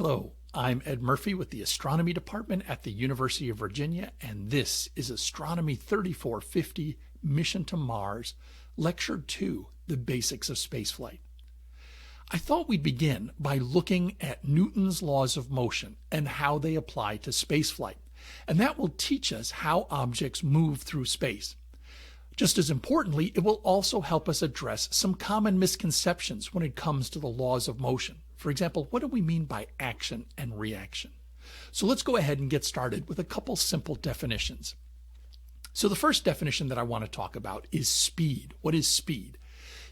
Hello, I'm Ed Murphy with the Astronomy Department at the University of Virginia, and this is Astronomy 3450 Mission to Mars, Lecture 2, The Basics of Spaceflight. I thought we'd begin by looking at Newton's laws of motion and how they apply to spaceflight, and that will teach us how objects move through space. Just as importantly, it will also help us address some common misconceptions when it comes to the laws of motion. For example, what do we mean by action and reaction? So let's go ahead and get started with a couple simple definitions. So the first definition that I want to talk about is speed. What is speed?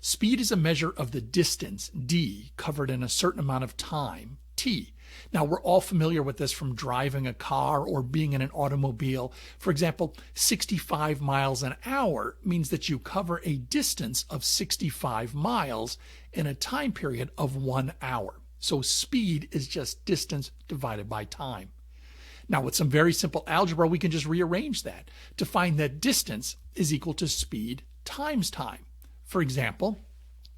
Speed is a measure of the distance, d, covered in a certain amount of time, t. Now, we're all familiar with this from driving a car or being in an automobile. For example, 65 miles an hour means that you cover a distance of 65 miles in a time period of 1 hour. So speed is just distance divided by time. Now, with some very simple algebra, we can just rearrange that to find that distance is equal to speed times time. For example,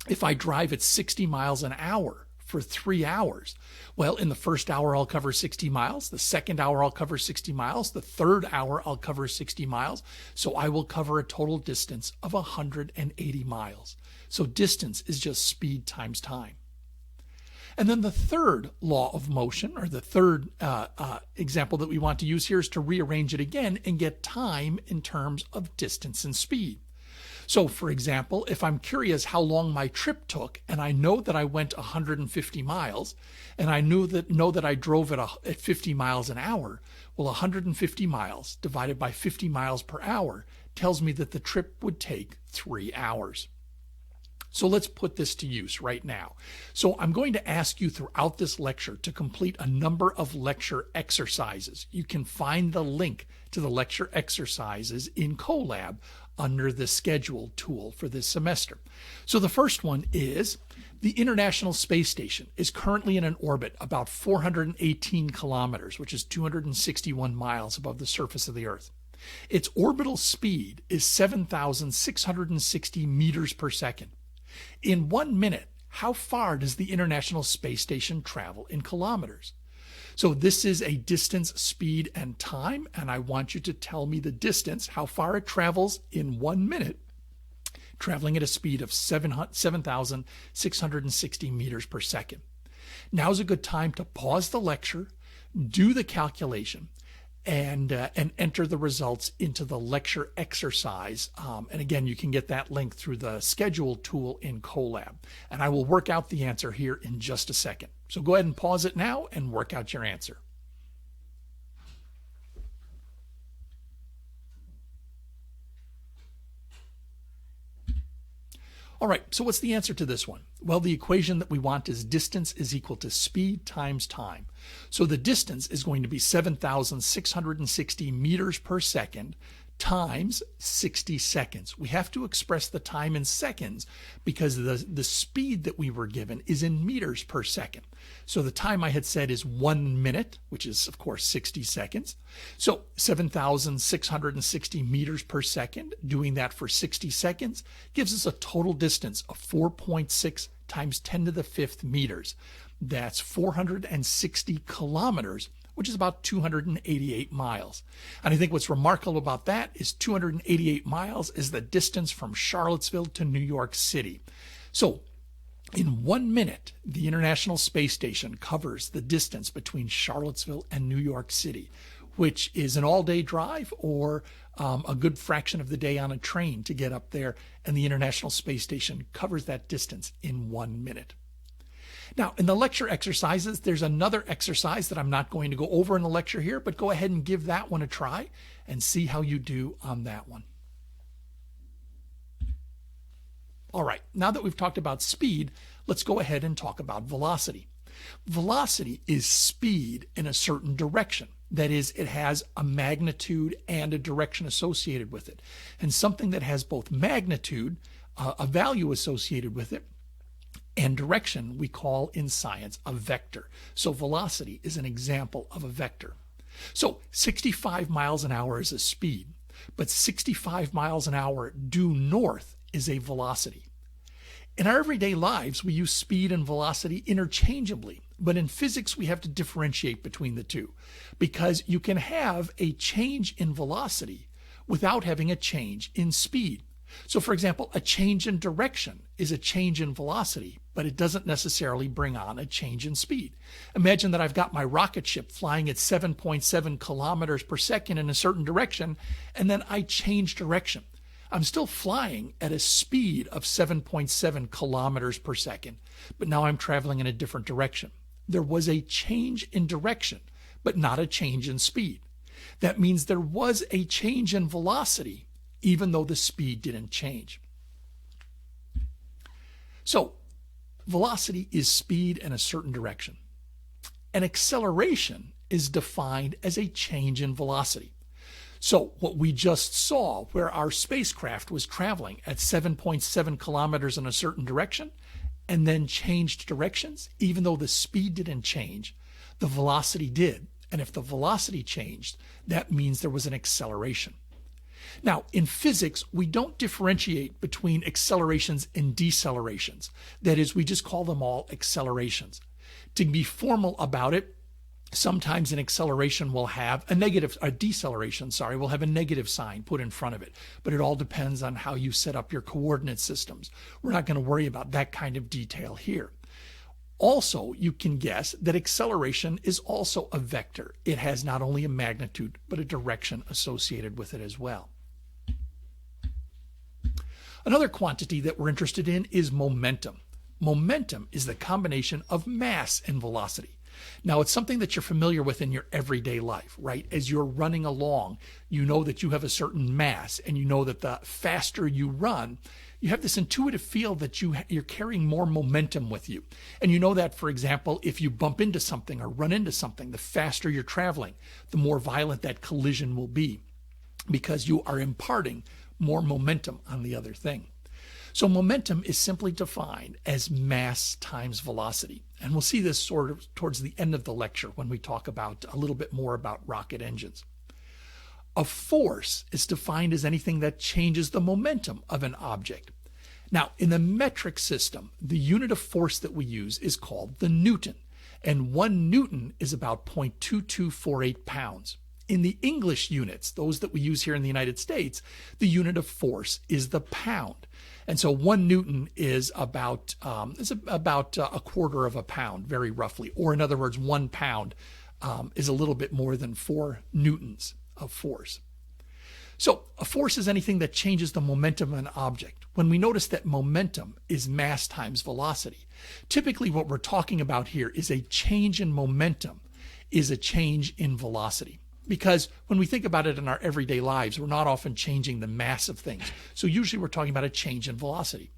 if I drive at 60 miles an hour for 3 hours, well, in the first hour I'll cover 60 miles, the second hour I'll cover 60 miles, the third hour I'll cover 60 miles, so I will cover a total distance of 180 miles. So distance is just speed times time. And then the third law of motion, or the third example that we want to use here, is to rearrange it again and get time in terms of distance and speed. So, for example, if I'm curious how long my trip took, and I know that I went 150 miles, and I know that I drove at 50 miles an hour, well, 150 miles divided by 50 miles per hour tells me that the trip would take 3 hours. So let's put this to use right now. So I'm going to ask you throughout this lecture to complete a number of lecture exercises. You can find the link to the lecture exercises in Colab under the schedule tool for this semester. So the first one is the International Space Station is currently in an orbit about 418 kilometers, which is 261 miles above the surface of the Earth. Its orbital speed is 7,660 meters per second. In 1 minute, how far does the International Space Station travel in kilometers? So this is a distance, speed, and time, and I want you to tell me the distance, how far it travels in 1 minute, traveling at a speed of 7,660 meters per second. Now's a good time to pause the lecture, do the calculation, and enter the results into the lecture exercise. And again, you can get that link through the schedule tool in Colab. And I will work out the answer here in just a second. So go ahead and pause it now and work out your answer. All right, so what's the answer to this one? Well, the equation that we want is distance is equal to speed times time. So the distance is going to be 7,660 meters per second times 60 seconds. We have to express the time in seconds because the speed that we were given is in meters per second. So the time I had said is 1 minute, which is, of course, 60 seconds. So 7,660 meters per second, doing that for 60 seconds, gives us a total distance of 4.6 times 10 to the 5th meters. That's 460 kilometers, which is about 288 miles. And I think what's remarkable about that is 288 miles is the distance from Charlottesville to New York City. So in 1 minute, the International Space Station covers the distance between Charlottesville and New York City, which is an all-day drive or a good fraction of the day on a train to get up there, and the International Space Station covers that distance in 1 minute. Now, in the lecture exercises, there's another exercise that I'm not going to go over in the lecture here, but go ahead and give that one a try and see how you do on that one. All right, now that we've talked about speed, let's go ahead and talk about velocity. Velocity is speed in a certain direction. That is, it has a magnitude and a direction associated with it. And something that has both magnitude, a value associated with it, and direction we call in science a vector. So velocity is an example of a vector. So 65 miles an hour is a speed, but 65 miles an hour due north is a velocity. In our everyday lives, we use speed and velocity interchangeably, But in physics, we have to differentiate between the two because you can have a change in velocity without having a change in speed. So for example, a change in direction is a change in velocity, but it doesn't necessarily bring on a change in speed. Imagine that I've got my rocket ship flying at 7.7 kilometers per second in a certain direction, and then I change direction. I'm still flying at a speed of 7.7 kilometers per second, but now I'm traveling in a different direction. There was a change in direction, but not a change in speed. That means there was a change in velocity, even though the speed didn't change. So, velocity is speed in a certain direction. An acceleration is defined as a change in velocity. So what we just saw, where our spacecraft was traveling at 7.7 kilometers in a certain direction and then changed directions, even though the speed didn't change, the velocity did. And if the velocity changed, that means there was an acceleration. Now, in physics, we don't differentiate between accelerations and decelerations. That is, we just call them all accelerations. To be formal about it, sometimes an acceleration will have a deceleration will have a negative sign put in front of it, but it all depends on how you set up your coordinate systems. We're not going to worry about that kind of detail here. Also, you can guess that acceleration is also a vector. It has not only a magnitude, but a direction associated with it as well. Another quantity that we're interested in is momentum. Momentum is the combination of mass and velocity. Now, it's something that you're familiar with in your everyday life, right? As you're running along, you know that you have a certain mass, and you know that the faster you run, you have this intuitive feel that you're carrying more momentum with you. And you know that, for example, if you bump into something or run into something, the faster you're traveling, the more violent that collision will be because you are imparting more momentum on the other thing. So momentum is simply defined as mass times velocity. And we'll see this sort of towards the end of the lecture when we talk about a little bit more about rocket engines. A force is defined as anything that changes the momentum of an object. Now, in the metric system, the unit of force that we use is called the Newton, and 1 Newton is about 0.2248 pounds. In the English units, those that we use here in the United States, the unit of force is the pound. And so 1 Newton is about a quarter of a pound, very roughly. Or in other words, 1 pound is a little bit more than 4 newtons of force. So a force is anything that changes the momentum of an object. When we notice that momentum is mass times velocity, typically what we're talking about here is a change in momentum is a change in velocity. Because when we think about it in our everyday lives, we're not often changing the mass of things. So usually we're talking about a change in velocity.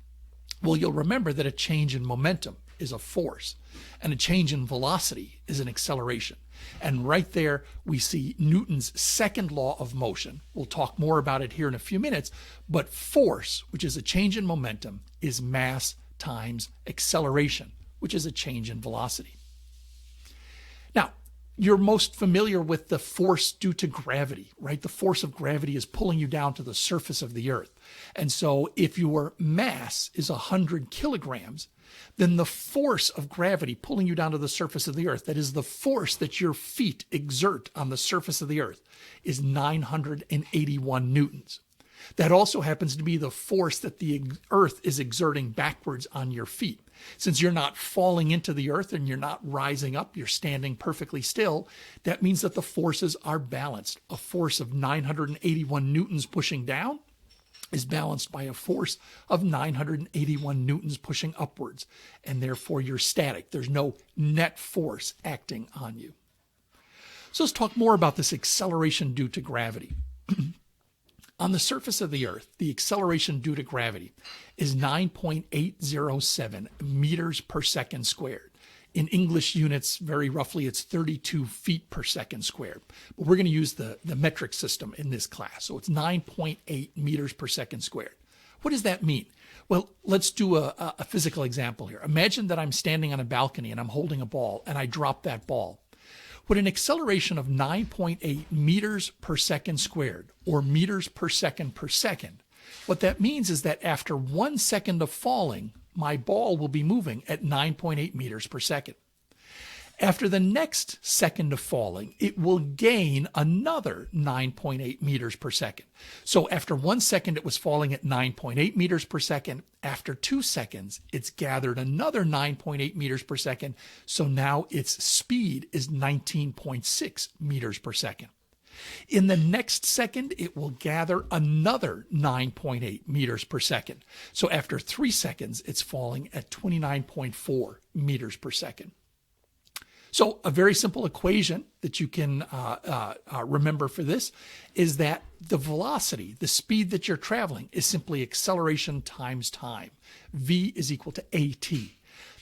Well, you'll remember that a change in momentum is a force, and a change in velocity is an acceleration. And right there, we see Newton's second law of motion. We'll talk more about it here in a few minutes, but force, which is a change in momentum, is mass times acceleration, which is a change in velocity. Now, you're most familiar with the force due to gravity, right? The force of gravity is pulling you down to the surface of the earth. And so if your mass is 100 kilograms, then the force of gravity pulling you down to the surface of the earth, that is the force that your feet exert on the surface of the earth, is 981 newtons. That also happens to be the force that the earth is exerting backwards on your feet. Since you're not falling into the earth and you're not rising up, you're standing perfectly still, that means that the forces are balanced. A force of 981 newtons pushing down is balanced by a force of 981 newtons pushing upwards, and therefore you're static. There's no net force acting on you. So let's talk more about this acceleration due to gravity. On the surface of the Earth, the acceleration due to gravity is 9.807 meters per second squared. In English units, very roughly, it's 32 feet per second squared. But we're going to use the metric system in this class. So it's 9.8 meters per second squared. What does that mean? Well, let's do a physical example here. Imagine that I'm standing on a balcony and I'm holding a ball and I drop that ball. With an acceleration of 9.8 meters per second squared, or meters per second, what that means is that after 1 second of falling, my ball will be moving at 9.8 meters per second. After the next second of falling, it will gain another 9.8 meters per second. So after 1 second, it was falling at 9.8 meters per second. After 2 seconds, it's gathered another 9.8 meters per second. So now its speed is 19.6 meters per second. In the next second, it will gather another 9.8 meters per second. So after 3 seconds, it's falling at 29.4 meters per second. So a very simple equation that you can remember for this is that the velocity, the speed that you're traveling, is simply acceleration times time. V is equal to AT.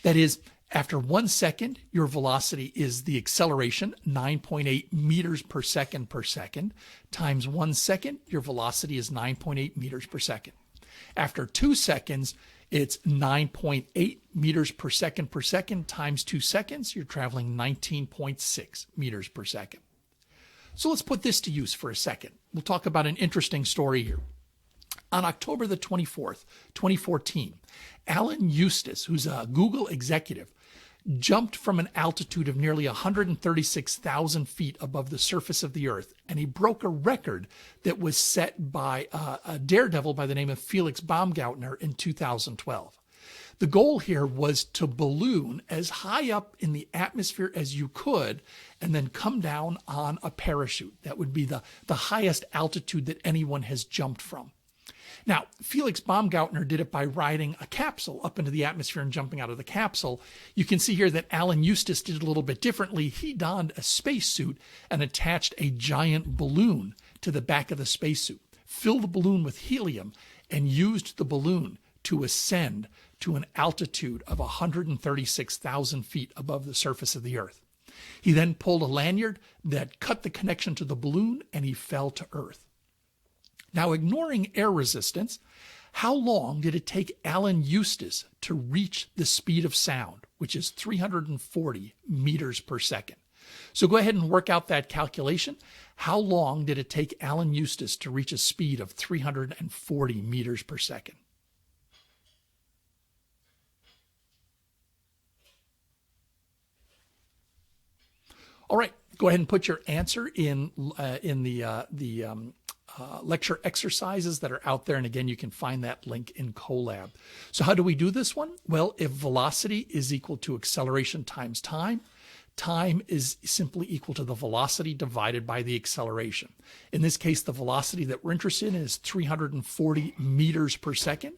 That is, after 1 second, your velocity is the acceleration, 9.8 meters per second, times 1 second, your velocity is 9.8 meters per second. After 2 seconds, it's 9.8 meters per second times 2 seconds. You're traveling 19.6 meters per second. So let's put this to use for a second. We'll talk about an interesting story here. On October the 24th, 2014, Alan Eustace, who's a Google executive, jumped from an altitude of nearly 136,000 feet above the surface of the Earth, and he broke a record that was set by a daredevil by the name of Felix Baumgartner in 2012. The goal here was to balloon as high up in the atmosphere as you could and then come down on a parachute. That would be the highest altitude that anyone has jumped from. Now, Felix Baumgartner did it by riding a capsule up into the atmosphere and jumping out of the capsule. You can see here that Alan Eustace did it a little bit differently. He donned a spacesuit and attached a giant balloon to the back of the spacesuit, filled the balloon with helium, and used the balloon to ascend to an altitude of 136,000 feet above the surface of the Earth. He then pulled a lanyard that cut the connection to the balloon, and he fell to Earth. Now, ignoring air resistance, how long did it take Alan Eustace to reach the speed of sound, which is 340 meters per second? So go ahead and work out that calculation. How long did it take Alan Eustace to reach a speed of 340 meters per second? All right, go ahead and put your answer in the lecture exercises that are out there. And again, you can find that link in Colab. So how do we do this one? Well, if velocity is equal to acceleration times time, time is simply equal to the velocity divided by the acceleration. In this case, the velocity that we're interested in is 340 meters per second.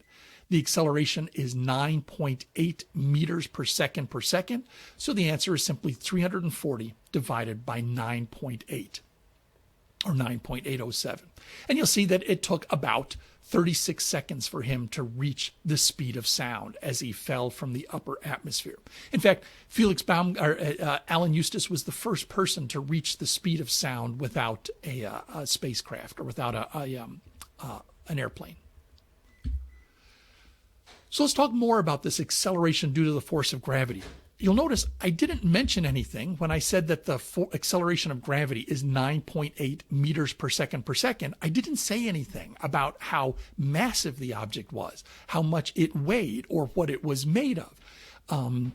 The acceleration is 9.8 meters per second. So the answer is simply 340 divided by 9.8. or 9.807. And you'll see that it took about 36 seconds for him to reach the speed of sound as he fell from the upper atmosphere. In fact, Alan Eustace was the first person to reach the speed of sound without a spacecraft or without an airplane. So let's talk more about this acceleration due to the force of gravity. You'll notice I didn't mention anything when I said that the acceleration of gravity is 9.8 meters per second. I didn't say anything about how massive the object was, how much it weighed, or what it was made of.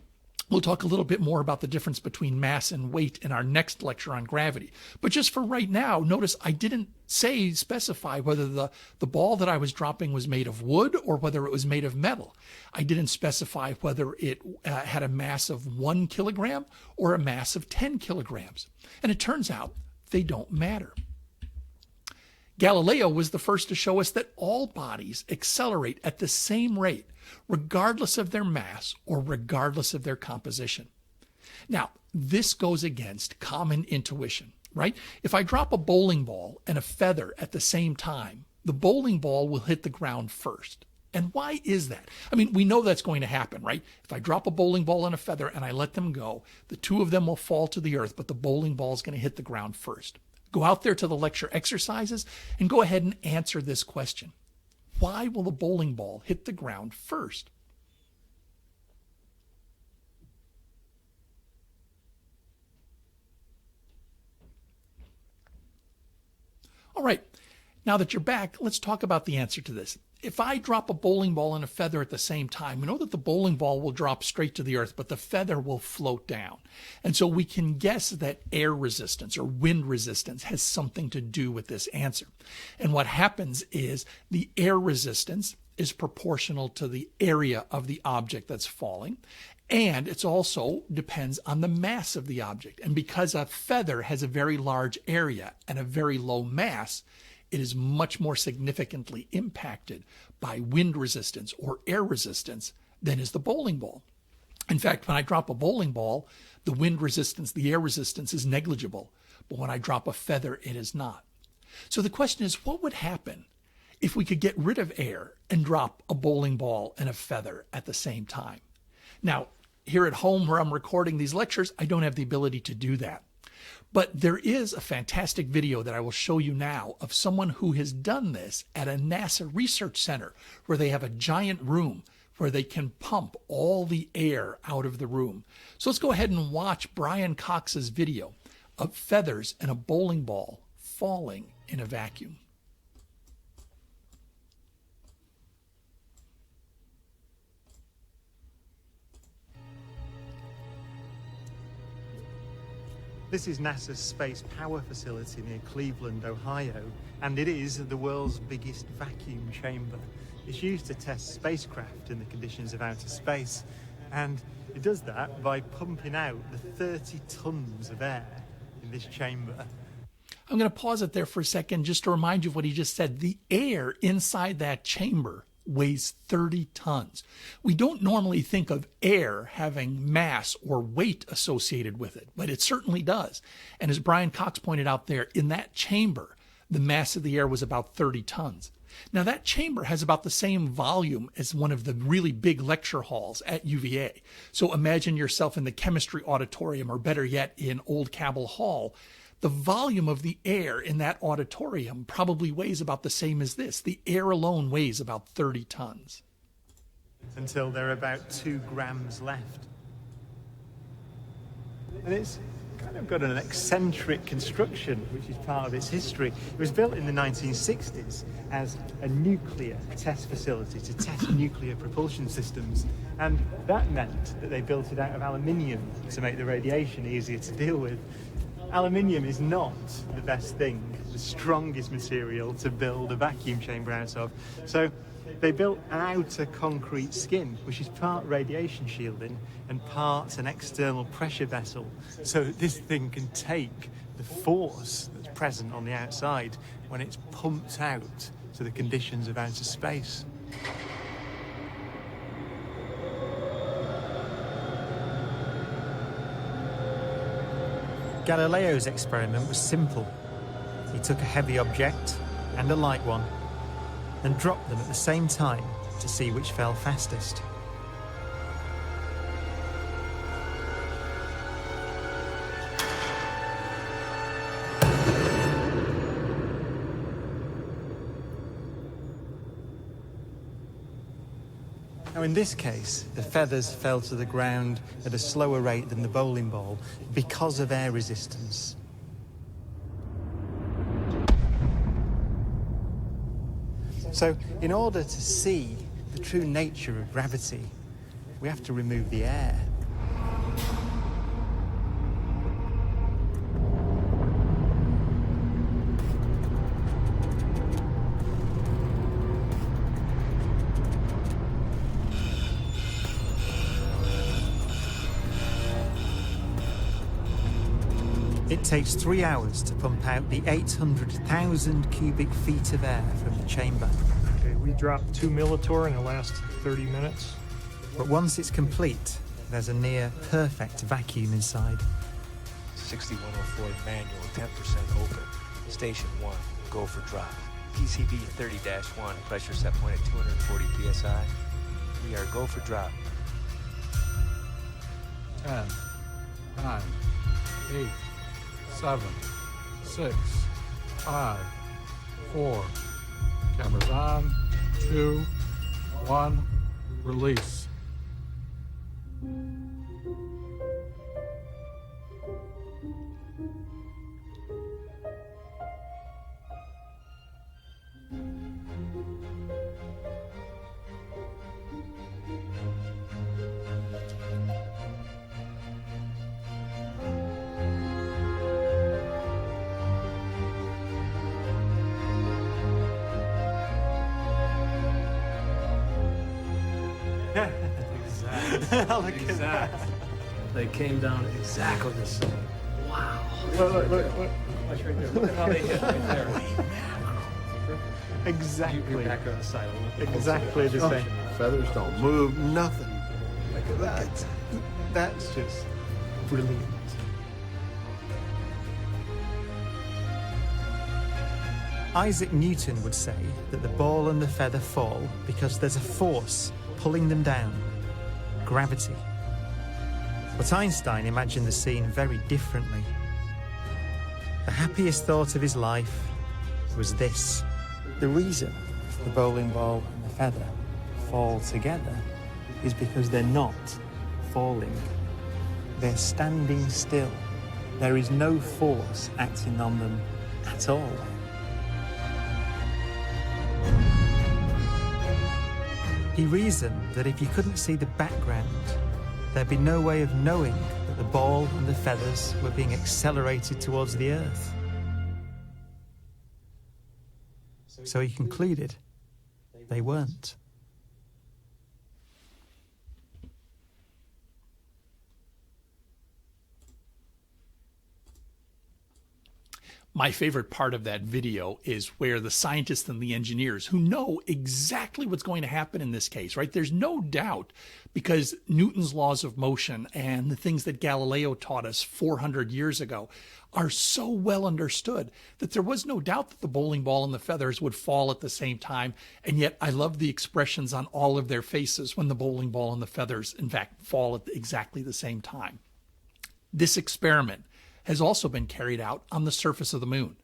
We'll talk a little bit more about the difference between mass and weight in our next lecture on gravity. But just for right now, notice I didn't specify whether the ball that I was dropping was made of wood or whether it was made of metal. I didn't specify whether it had a mass of 1 kilogram or a mass of 10 kilograms. And it turns out they don't matter. Galileo was the first to show us that all bodies accelerate at the same rate, regardless of their mass or regardless of their composition. Now, this goes against common intuition, right? If I drop a bowling ball and a feather at the same time, the bowling ball will hit the ground first. And why is that? I mean, we know that's going to happen, right? If I drop a bowling ball and a feather and I let them go, the two of them will fall to the earth, but the bowling ball is going to hit the ground first. Go out there to the lecture exercises and go ahead and answer this question. Why will the bowling ball hit the ground first? All right. Now that you're back, let's talk about the answer to this. If I drop a bowling ball and a feather at the same time, we know that the bowling ball will drop straight to the earth, but the feather will float down. And so we can guess that air resistance or wind resistance has something to do with this answer. And what happens is the air resistance is proportional to the area of the object that's falling. And it also depends on the mass of the object. And because a feather has a very large area and a very low mass, it is much more significantly impacted by wind resistance or air resistance than is the bowling ball. In fact, when I drop a bowling ball, the wind resistance, the air resistance is negligible. But when I drop a feather, it is not. So the question is, what would happen if we could get rid of air and drop a bowling ball and a feather at the same time? Now, here at home where I'm recording these lectures, I don't have the ability to do that. But there is a fantastic video that I will show you now of someone who has done this at a NASA research center where they have a giant room where they can pump all the air out of the room. So let's go ahead and watch Brian Cox's video of feathers and a bowling ball falling in a vacuum. This is NASA's Space Power Facility near Cleveland, Ohio, and it is the world's biggest vacuum chamber. It's used to test spacecraft in the conditions of outer space, and it does that by pumping out the 30 tons of air in this chamber. I'm going to pause it there for a second just to remind you of what he just said. The air inside that chamber weighs 30 tons. We don't normally think of air having mass or weight associated with it, but it certainly does. And as Brian Cox pointed out there, in that chamber, the mass of the air was about 30 tons. Now that chamber has about the same volume as one of the really big lecture halls at UVA. So imagine yourself in the chemistry auditorium, or better yet, in Old Cabell Hall. The volume of the air in that auditorium probably weighs about the same as this. The air alone weighs about 30 tons. Until there are about 2 grams left. And it's kind of got an eccentric construction, which is part of its history. It was built in the 1960s as a nuclear test facility to test nuclear propulsion systems. And that meant that they built it out of aluminium to make the radiation easier to deal with. Aluminium is not the best thing, the strongest material to build a vacuum chamber out of. So they built an outer concrete skin, which is part radiation shielding and part an external pressure vessel, so that this thing can take the force that's present on the outside when it's pumped out to the conditions of outer space. Galileo's experiment was simple. He took a heavy object and a light one and dropped them at the same time to see which fell fastest. Now in this case, the feathers fell to the ground at a slower rate than the bowling ball because of air resistance. So in order to see the true nature of gravity, we have to remove the air. It takes 3 hours to pump out the 800,000 cubic feet of air from the chamber. Okay, we dropped 2 millitorr in the last 30 minutes. But once it's complete, there's a near perfect vacuum inside. 6104 manual, 10% open. Station 1, go for drop. PCB 30-1, pressure set point at 240 psi. We are go for drop. 10, 9, 8, 7, 6, 5, 4. Cameras on. 2, 1. Release. Look at that. They came down exactly the same. Wow. Look. Watch right there. Look at how they hit right there. Exactly. You're back on the side. Exactly the same. Feathers don't move, nothing. Look at that. That's just brilliant. Isaac Newton would say that the ball and the feather fall because there's a force pulling them down, gravity. But Einstein imagined the scene very differently. The happiest thought of his life was this. The reason the bowling ball and the feather fall together is because they're not falling. They're standing still. There is no force acting on them at all. He reasoned that if you couldn't see the background, there'd be no way of knowing that the ball and the feathers were being accelerated towards the Earth. So he concluded they weren't. My favorite part of that video is where the scientists and the engineers who know exactly what's going to happen in this case, right? There's no doubt, because Newton's laws of motion and the things that Galileo taught us 400 years ago are so well understood that there was no doubt that the bowling ball and the feathers would fall at the same time. And yet I love the expressions on all of their faces when the bowling ball and the feathers, in fact, fall at exactly the same time. This experiment has also been carried out on the surface of the moon.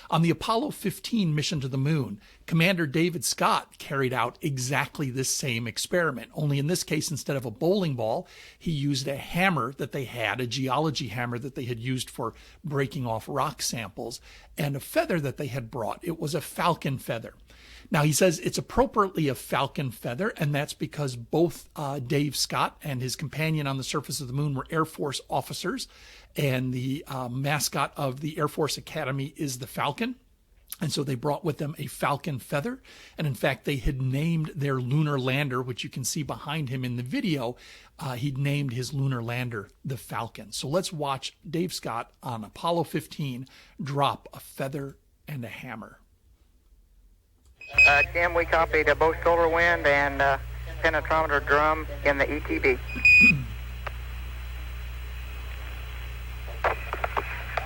On the Apollo 15 mission to the moon, Commander David Scott carried out exactly this same experiment, only in this case, instead of a bowling ball, he used a hammer that they had, a geology hammer that they had used for breaking off rock samples, and a feather that they had brought. It was a falcon feather. Now, he says it's appropriately a falcon feather, and that's because both Dave Scott and his companion on the surface of the moon were Air Force officers, and the mascot of the Air Force Academy is the falcon. And so they brought with them a falcon feather. And in fact, they had named their lunar lander, which you can see behind him in the video. He'd named his lunar lander the Falcon. So let's watch Dave Scott on Apollo 15 drop a feather and a hammer. Jim, we copied both solar wind and penetrometer drum in the ETB.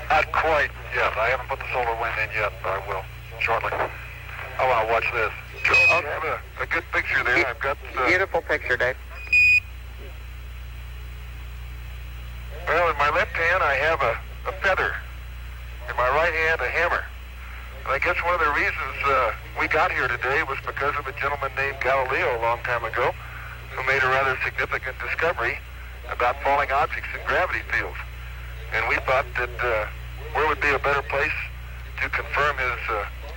Not quite yet. I haven't put the solar wind in yet, but I will shortly. Oh, wow, watch this. Joe, you have a good picture there. I've got... Beautiful picture, Dave. Well, in my left hand, I have a feather. In my right hand, a hammer. And I guess one of the reasons we got here today was because of a gentleman named Galileo a long time ago who made a rather significant discovery about falling objects in gravity fields. And we thought that where would be a better place to confirm his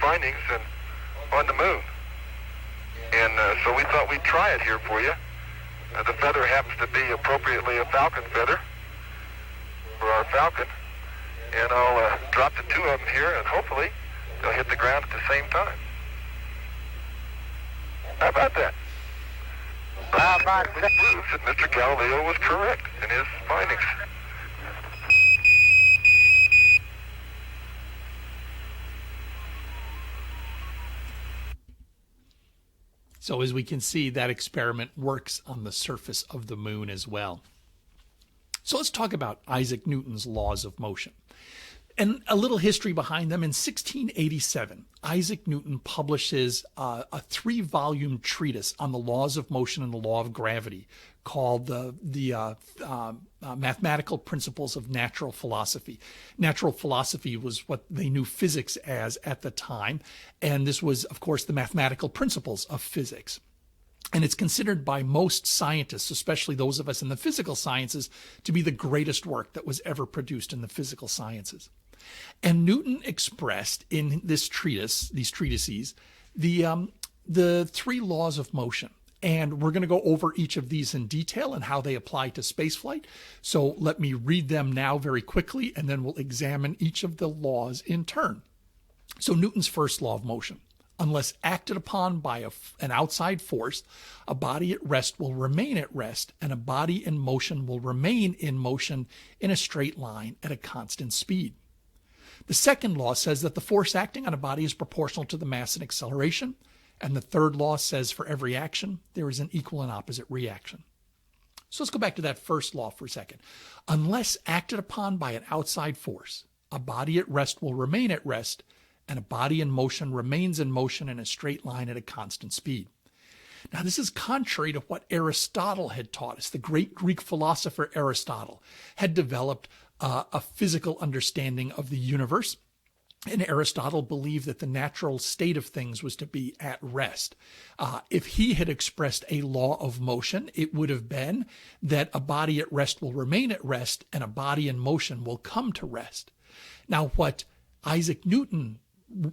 findings than on the moon. And so we thought we'd try it here for you. The feather happens to be appropriately a falcon feather for our falcon. And I'll drop the two of them here, and hopefully they'll hit the ground at the same time. How about that? It proves that Mr. Galileo was correct in his findings. So as we can see, that experiment works on the surface of the moon as well. So let's talk about Isaac Newton's laws of motion. And a little history behind them. In 1687, Isaac Newton publishes a 3-volume treatise on the laws of motion and the law of gravity called the Mathematical Principles of Natural Philosophy. Natural philosophy was what they knew physics as at the time. And this was, of course, the mathematical principles of physics. And it's considered by most scientists, especially those of us in the physical sciences, to be the greatest work that was ever produced in the physical sciences. And Newton expressed in this treatise, these treatises, the 3 laws of motion. And we're going to go over each of these in detail and how they apply to spaceflight. So let me read them now very quickly, and then we'll examine each of the laws in turn. So Newton's first law of motion. Unless acted upon by an outside force, a body at rest will remain at rest, and a body in motion will remain in motion in a straight line at a constant speed. The second law says that the force acting on a body is proportional to the mass and acceleration, and the third law says for every action, there is an equal and opposite reaction. So let's go back to that first law for a second. Unless acted upon by an outside force, a body at rest will remain at rest, and a body in motion remains in motion in a straight line at a constant speed. Now, this is contrary to what Aristotle had taught us. The great Greek philosopher Aristotle had developed a physical understanding of the universe, and Aristotle believed that the natural state of things was to be at rest. If he had expressed a law of motion, it would have been that a body at rest will remain at rest, and a body in motion will come to rest. Now, what Isaac Newton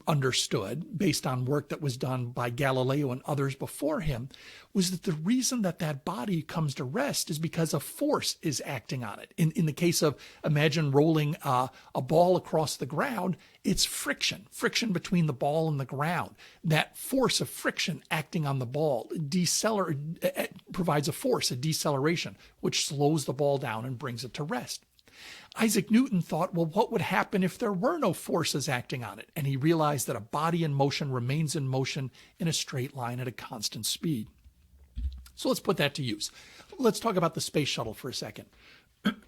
understood, based on work that was done by Galileo and others before him, was that the reason that that body comes to rest is because a force is acting on it. In the case of, imagine rolling a ball across the ground, it's friction between the ball and the ground. That force of friction acting on the ball provides a force, a deceleration, which slows the ball down and brings it to rest. Isaac Newton thought, well, what would happen if there were no forces acting on it? And he realized that a body in motion remains in motion in a straight line at a constant speed. So let's put that to use. Let's talk about the space shuttle for a second.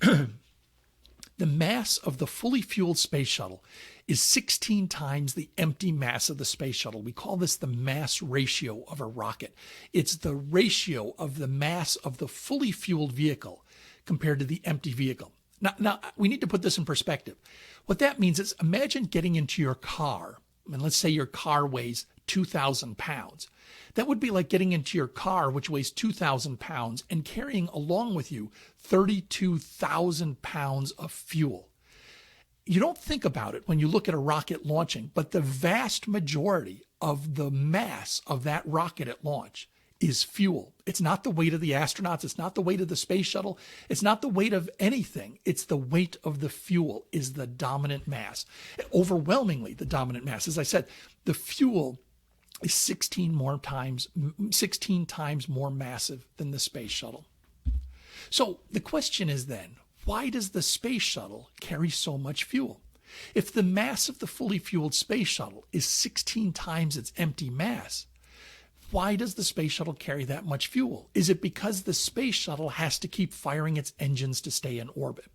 The mass of the fully fueled space shuttle is 16 times the empty mass of the space shuttle. We call this the mass ratio of a rocket. It's the ratio of the mass of the fully fueled vehicle compared to the empty vehicle. Now, we need to put this in perspective. What that means is, imagine getting into your car, and let's say your car weighs 2,000 pounds. That would be like getting into your car, which weighs 2,000 pounds, and carrying along with you 32,000 pounds of fuel. You don't think about it when you look at a rocket launching, but the vast majority of the mass of that rocket at launch is fuel. It's not the weight of the astronauts. It's not the weight of the space shuttle. It's not the weight of anything. It's the weight of the fuel is the dominant mass. Overwhelmingly the dominant mass. As I said, the fuel is 16 times more massive than the space shuttle. So the question is then, why does the space shuttle carry so much fuel? If the mass of the fully fueled space shuttle is 16 times its empty mass, why does the space shuttle carry that much fuel? Is it because the space shuttle has to keep firing its engines to stay in orbit?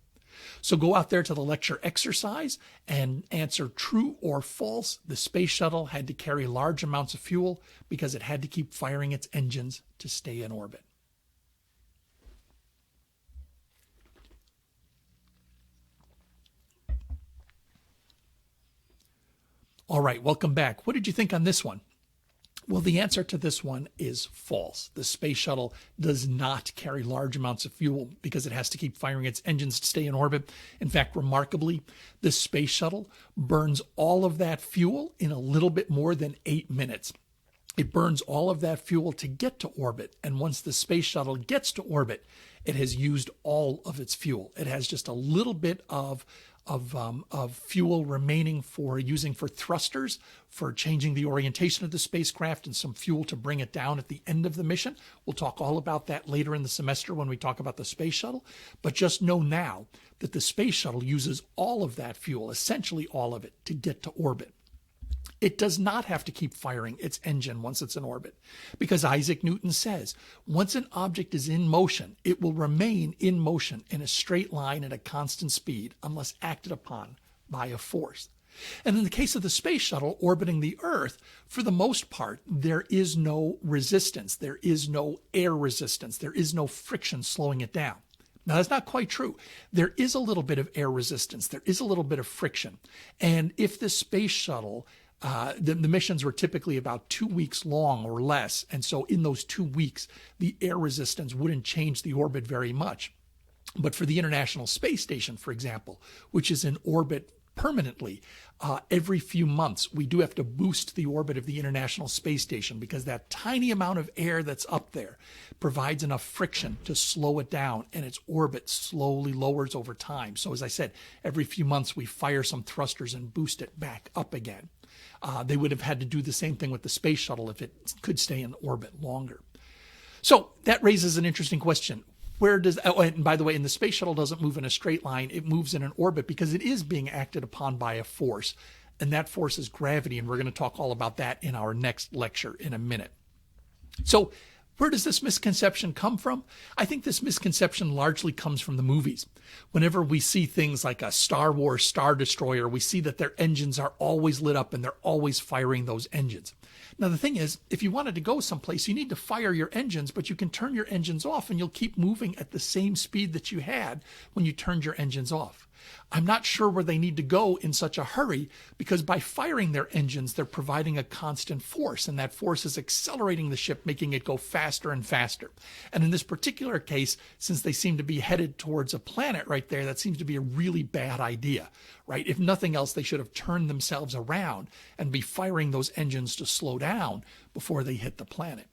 So go out there to the lecture exercise and answer true or false. The space shuttle had to carry large amounts of fuel because it had to keep firing its engines to stay in orbit. All right, welcome back. What did you think on this one? Well, the answer to this one is false. The space shuttle does not carry large amounts of fuel because it has to keep firing its engines to stay in orbit. In fact, remarkably, the space shuttle burns all of that fuel in a little bit more than 8 minutes. It burns all of that fuel to get to orbit. And once the space shuttle gets to orbit, it has used all of its fuel. It has just a little bit of fuel remaining for using for thrusters, for changing the orientation of the spacecraft, and some fuel to bring it down at the end of the mission. We'll talk all about that later in the semester when we talk about the space shuttle. But just know now that the space shuttle uses all of that fuel, essentially all of it, to get to orbit. It does not have to keep firing its engine once it's in orbit, because Isaac Newton says once an object is in motion, it will remain in motion in a straight line at a constant speed unless acted upon by a force. And in the case of the space shuttle orbiting the Earth, for the most part, there is no resistance. There is no air resistance. There is no friction slowing it down. Now, that's not quite true. There is a little bit of air resistance. There is a little bit of friction. And if the space shuttle the missions were typically about 2 weeks long or less. And so in those 2 weeks, the air resistance wouldn't change the orbit very much. But for the International Space Station, for example, which is in orbit permanently. Every few months, we do have to boost the orbit of the International Space Station because that tiny amount of air that's up there provides enough friction to slow it down, and its orbit slowly lowers over time. So as I said, every few months we fire some thrusters and boost it back up again. They would have had to do the same thing with the space shuttle if it could stay in orbit longer. So that raises an interesting question. And by the way, the space shuttle doesn't move in a straight line. It moves in an orbit because it is being acted upon by a force. And that force is gravity. And we're going to talk all about that in our next lecture in a minute. So where does this misconception come from? I think this misconception largely comes from the movies. Whenever we see things like a Star Wars Star Destroyer, we see that their engines are always lit up and they're always firing those engines. Now, the thing is, if you wanted to go someplace, you need to fire your engines, but you can turn your engines off and you'll keep moving at the same speed that you had when you turned your engines off. I'm not sure where they need to go in such a hurry because by firing their engines, they're providing a constant force, and that force is accelerating the ship, making it go faster and faster. And in this particular case, since they seem to be headed towards a planet right there, that seems to be a really bad idea, right? If nothing else, they should have turned themselves around and be firing those engines to slow down before they hit the planet.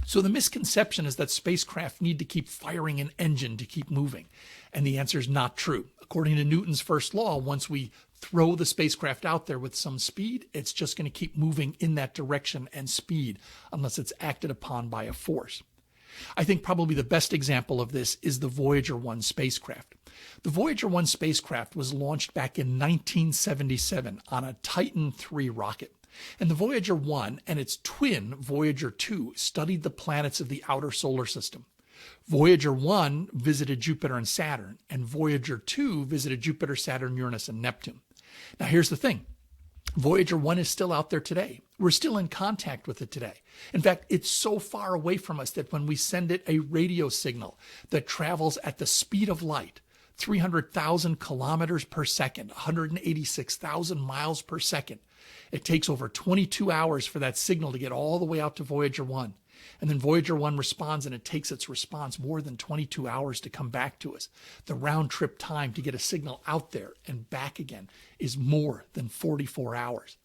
So the misconception is that spacecraft need to keep firing an engine to keep moving. And the answer is not true. According to Newton's first law, once we throw the spacecraft out there with some speed, it's just going to keep moving in that direction and speed unless it's acted upon by a force. I think probably the best example of this is the Voyager 1 spacecraft. The Voyager 1 spacecraft was launched back in 1977 on a Titan III rocket. And the Voyager 1 and its twin, Voyager 2, studied the planets of the outer solar system. Voyager 1 visited Jupiter and Saturn, and Voyager 2 visited Jupiter, Saturn, Uranus, and Neptune. Now, here's the thing. Voyager 1 is still out there today. We're still in contact with it today. In fact, it's so far away from us that when we send it a radio signal that travels at the speed of light, 300,000 kilometers per second, 186,000 miles per second, it takes over 22 hours for that signal to get all the way out to Voyager 1. And then Voyager 1 responds, and it takes its response more than 22 hours to come back to us. The round trip time to get a signal out there and back again is more than 44 hours.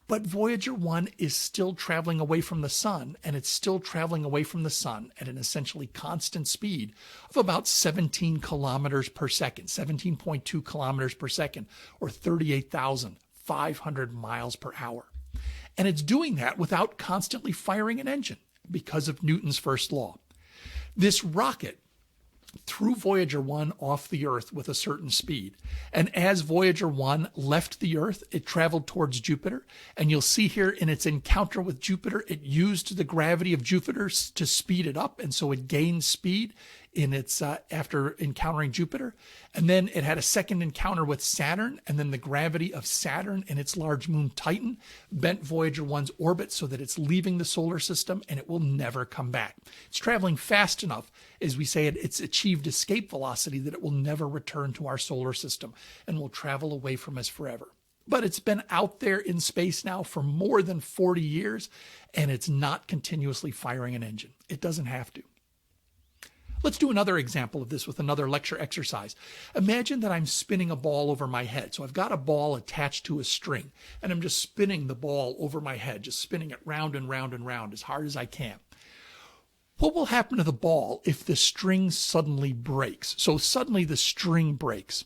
But Voyager 1 is still traveling away from the sun, and it's still traveling away from the sun at an essentially constant speed of about 17 kilometers per second, 17.2 kilometers per second, or 38,500 miles per hour. And it's doing that without constantly firing an engine because of Newton's first law. This rocket threw Voyager 1 off the Earth with a certain speed. And as Voyager 1 left the Earth, it traveled towards Jupiter. And you'll see here in its encounter with Jupiter, it used the gravity of Jupiter to speed it up. And so it gained speed in its after encountering Jupiter. And then it had a second encounter with Saturn. And then the gravity of Saturn and its large moon Titan bent Voyager 1's orbit so that it's leaving the solar system and it will never come back. It's traveling fast enough, as we say, it's achieved escape velocity that it will never return to our solar system and will travel away from us forever. But it's been out there in space now for more than 40 years, and it's not continuously firing an engine. It doesn't have to. Let's do another example of this with another lecture exercise. Imagine that I'm spinning a ball over my head. So I've got a ball attached to a string, and I'm just spinning the ball over my head, just spinning it round and round and round as hard as I can. What will happen to the ball if the string suddenly breaks? So suddenly the string breaks.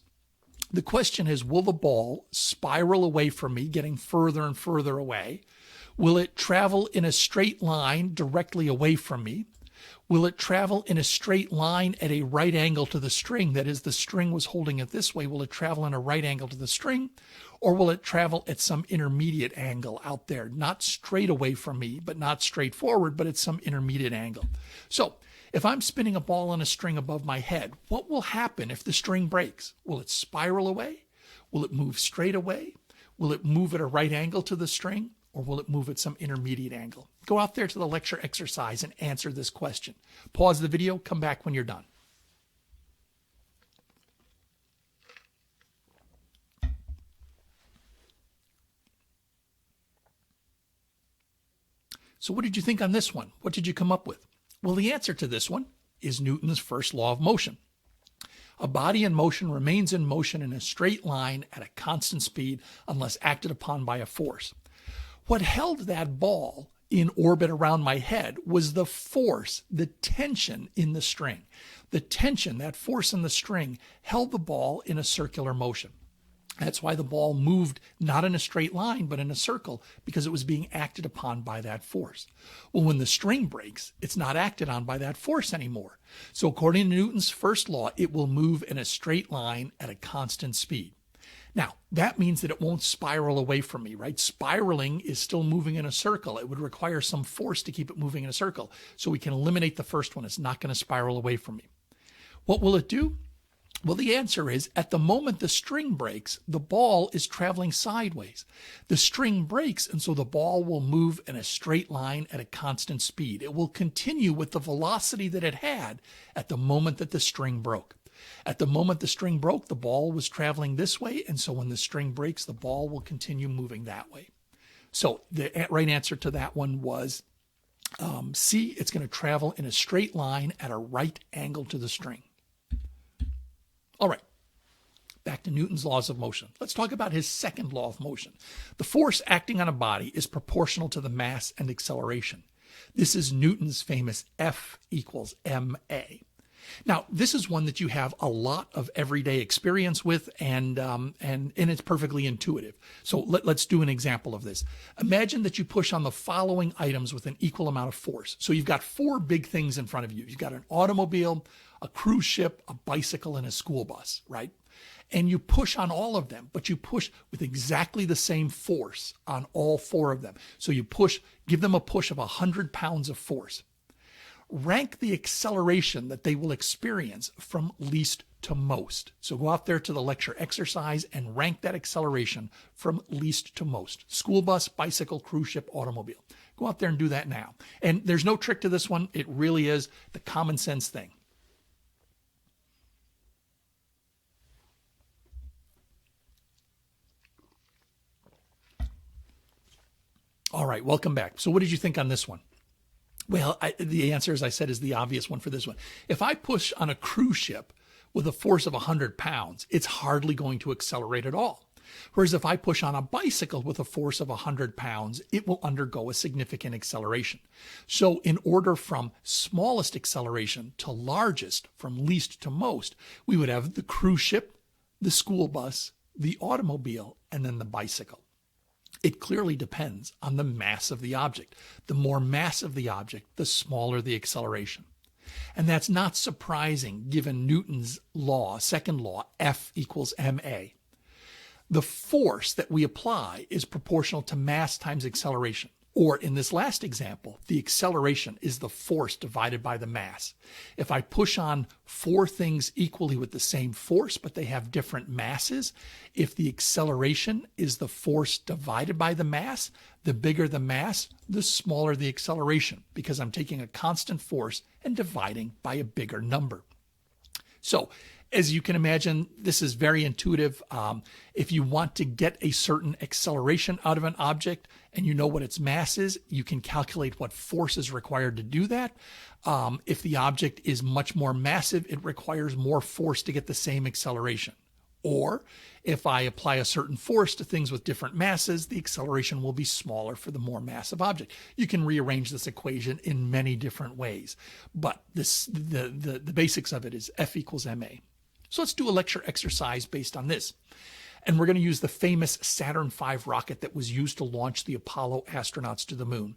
The question is, will the ball spiral away from me, getting further and further away? Will it travel in a straight line directly away from me? Will it travel in a straight line at a right angle to the string? That is, the string was holding it this way. Will it travel in a right angle to the string? Or will it travel at some intermediate angle out there? Not straight away from me, but not straight forward, but at some intermediate angle. So if I'm spinning a ball on a string above my head, what will happen if the string breaks? Will it spiral away? Will it move straight away? Will it move at a right angle to the string? Or will it move at some intermediate angle? Go out there to the lecture exercise and answer this question. Pause the video, come back when you're done. So what did you think on this one? What did you come up with? Well, the answer to this one is Newton's first law of motion. A body in motion remains in motion in a straight line at a constant speed unless acted upon by a force. What held that ball in orbit around my head was the force, the tension in the string. The tension, that force in the string, held the ball in a circular motion. That's why the ball moved not in a straight line, but in a circle, because it was being acted upon by that force. Well, when the string breaks, it's not acted on by that force anymore. So according to Newton's first law, it will move in a straight line at a constant speed. Now, that means that it won't spiral away from me, right? Spiraling is still moving in a circle. It would require some force to keep it moving in a circle. So we can eliminate the first one. It's not going to spiral away from me. What will it do? Well, the answer is, at the moment the string breaks, the ball is traveling sideways. The string breaks, and so the ball will move in a straight line at a constant speed. It will continue with the velocity that it had at the moment that the string broke. At the moment the string broke, the ball was traveling this way, and so when the string breaks, the ball will continue moving that way. So the right answer to that one was C. It's going to travel in a straight line at a right angle to the string. All right, back to Newton's laws of motion. Let's talk about his second law of motion. The force acting on a body is proportional to the mass and acceleration. This is Newton's famous F equals ma. Now, this is one that you have a lot of everyday experience with, and it's perfectly intuitive. So let's do an example of this. Imagine that you push on the following items with an equal amount of force. So you've got four big things in front of you. You've got an automobile, a cruise ship, a bicycle, and a school bus, right? And you push on all of them, but you push with exactly the same force on all four of them. So you push, give them a push of 100 pounds of force. Rank the acceleration that they will experience from least to most. So go out there to the lecture exercise and rank that acceleration from least to most. School bus, bicycle, cruise ship, automobile. Go out there and do that now. And there's no trick to this one. It really is the common sense thing. All right, welcome back. So what did you think on this one? Well, the answer, as I said, is the obvious one for this one. If I push on a cruise ship with a force of 100 pounds, it's hardly going to accelerate at all. Whereas if I push on a bicycle with a force of 100 pounds, it will undergo a significant acceleration. So in order from smallest acceleration to largest, from least to most, we would have the cruise ship, the school bus, the automobile, and then the bicycle. It clearly depends on the mass of the object. The more mass of the object, the smaller the acceleration. And that's not surprising given Newton's law, second law, F equals ma. The force that we apply is proportional to mass times acceleration. Or in this last example, the acceleration is the force divided by the mass. If I push on four things equally with the same force, but they have different masses, if the acceleration is the force divided by the mass, the bigger the mass, the smaller the acceleration, because I'm taking a constant force and dividing by a bigger number. So, as you can imagine, this is very intuitive. If you want to get a certain acceleration out of an object and you know what its mass is, you can calculate what force is required to do that. If the object is much more massive, it requires more force to get the same acceleration. Or if I apply a certain force to things with different masses, the acceleration will be smaller for the more massive object. You can rearrange this equation in many different ways, but the basics of it is F equals ma. So let's do a lecture exercise based on this. And we're going to use the famous Saturn V rocket that was used to launch the Apollo astronauts to the moon.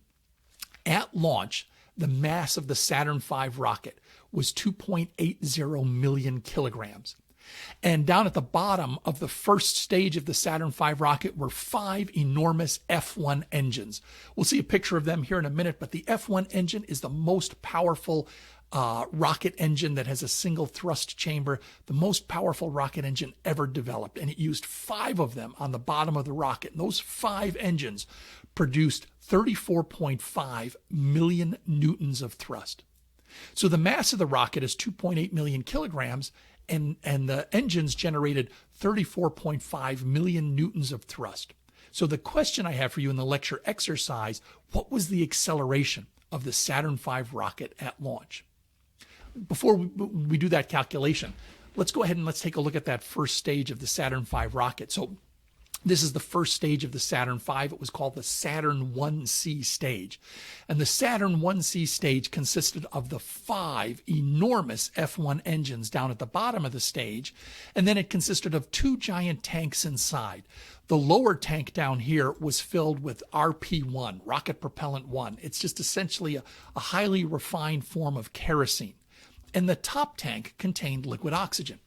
At launch, the mass of the Saturn V rocket was 2.80 million kilograms. And down at the bottom of the first stage of the Saturn V rocket were 5 enormous F1 engines. We'll see a picture of them here in a minute, but the F1 engine is the most powerful rocket engine that has a single thrust chamber, the most powerful rocket engine ever developed. And it used 5 of them on the bottom of the rocket. And those 5 engines produced 34.5 million newtons of thrust. So the mass of the rocket is 2.8 million kilograms, and the engines generated 34.5 million newtons of thrust. So the question I have for you in the lecture exercise, what was the acceleration of the Saturn V rocket at launch? Before we do that calculation, let's go ahead and let's take a look at that first stage of the Saturn V rocket. So this is the first stage of the Saturn V. It was called the Saturn 1C stage. And the Saturn 1C stage consisted of the 5 enormous F1 engines down at the bottom of the stage. And then it consisted of 2 giant tanks inside. The lower tank down here was filled with RP1, Rocket Propellant 1. It's just essentially a highly refined form of kerosene. And the top tank contained liquid oxygen.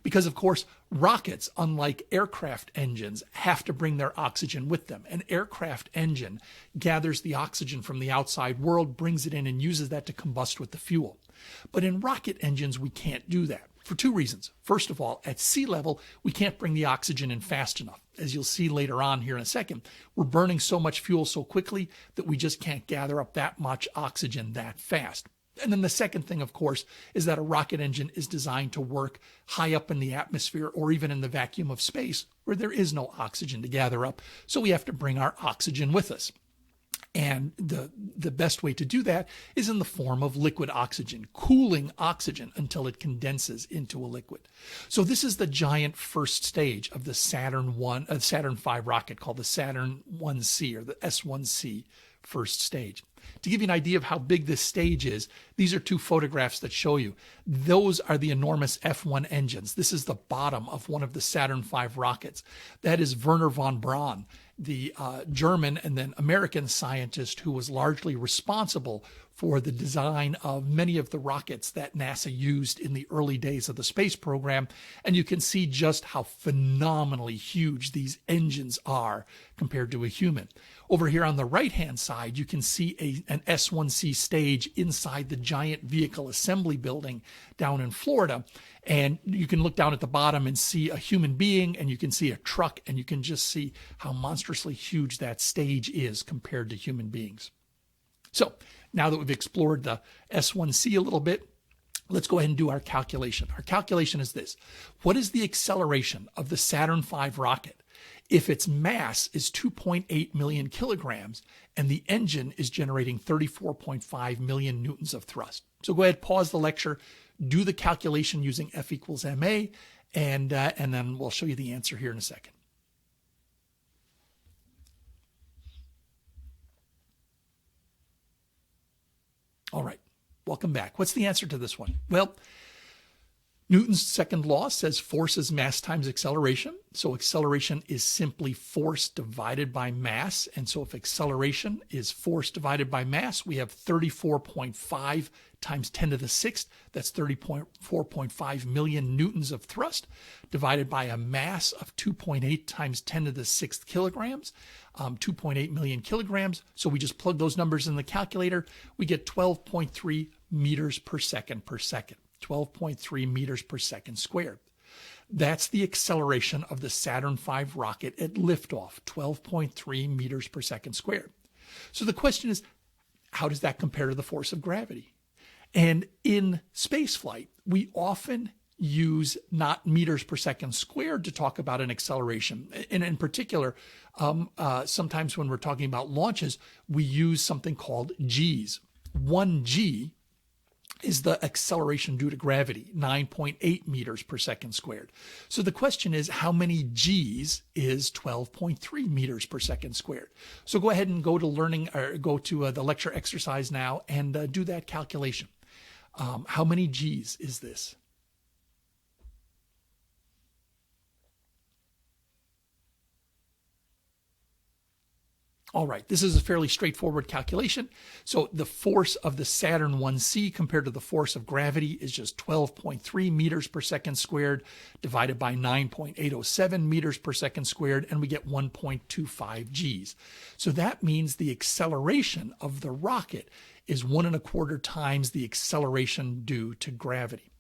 Because, of course, rockets, unlike aircraft engines, have to bring their oxygen with them. An aircraft engine gathers the oxygen from the outside world, brings it in, and uses that to combust with the fuel. But in rocket engines, we can't do that for 2 reasons. First of all, at sea level, we can't bring the oxygen in fast enough. As you'll see later on here in a second, we're burning so much fuel so quickly that we just can't gather up that much oxygen that fast. And then the second thing, of course, is that a rocket engine is designed to work high up in the atmosphere or even in the vacuum of space where there is no oxygen to gather up. So we have to bring our oxygen with us. And the best way to do that is in the form of liquid oxygen, cooling oxygen until it condenses into a liquid. So this is the giant first stage of the Saturn V rocket called the Saturn 1C or the S1C first stage. To give you an idea of how big this stage is, these are 2 photographs that show you. Those are the enormous F1 engines. This is the bottom of one of the Saturn V rockets. That is Wernher von Braun, the German and then American scientist who was largely responsible for the design of many of the rockets that NASA used in the early days of the space program. And you can see just how phenomenally huge these engines are compared to a human. Over here on the right-hand side, you can see an S1C stage inside the giant vehicle assembly building down in Florida. And you can look down at the bottom and see a human being, and you can see a truck, and you can just see how monstrously huge that stage is compared to human beings. So now that we've explored the S1C a little bit, let's go ahead and do our calculation. Our calculation is this. What is the acceleration of the Saturn V rocket if its mass is 2.8 million kilograms and the engine is generating 34.5 million newtons of thrust? So go ahead, pause the lecture, do the calculation using F equals ma, and then we'll show you the answer here in a second. All right, welcome back. What's the answer to this one? Well, Newton's second law says force is mass times acceleration. So acceleration is simply force divided by mass. And so if acceleration is force divided by mass, we have 34.5 times 10 to the 6th. That's 34.5 million newtons of thrust divided by a mass of 2.8 times 10 to the 6th kilograms, 2.8 million kilograms. So we just plug those numbers in the calculator. We get 12.3 meters per second per second. 12.3 meters per second squared. That's the acceleration of the Saturn V rocket at liftoff, 12.3 meters per second squared. So the question is, how does that compare to the force of gravity? And in spaceflight, we often use not meters per second squared to talk about an acceleration. And in particular, sometimes when we're talking about launches, we use something called Gs. 1 G is the acceleration due to gravity, 9.8 meters per second squared. So the question is, how many Gs is 12.3 meters per second squared? So go ahead and go to the lecture exercise now and do that calculation. How many Gs is this? All right, this is a fairly straightforward calculation. So the force of the Saturn 1C compared to the force of gravity is just 12.3 meters per second squared divided by 9.807 meters per second squared, and we get 1.25 Gs. So that means the acceleration of the rocket is 1.25 times the acceleration due to gravity.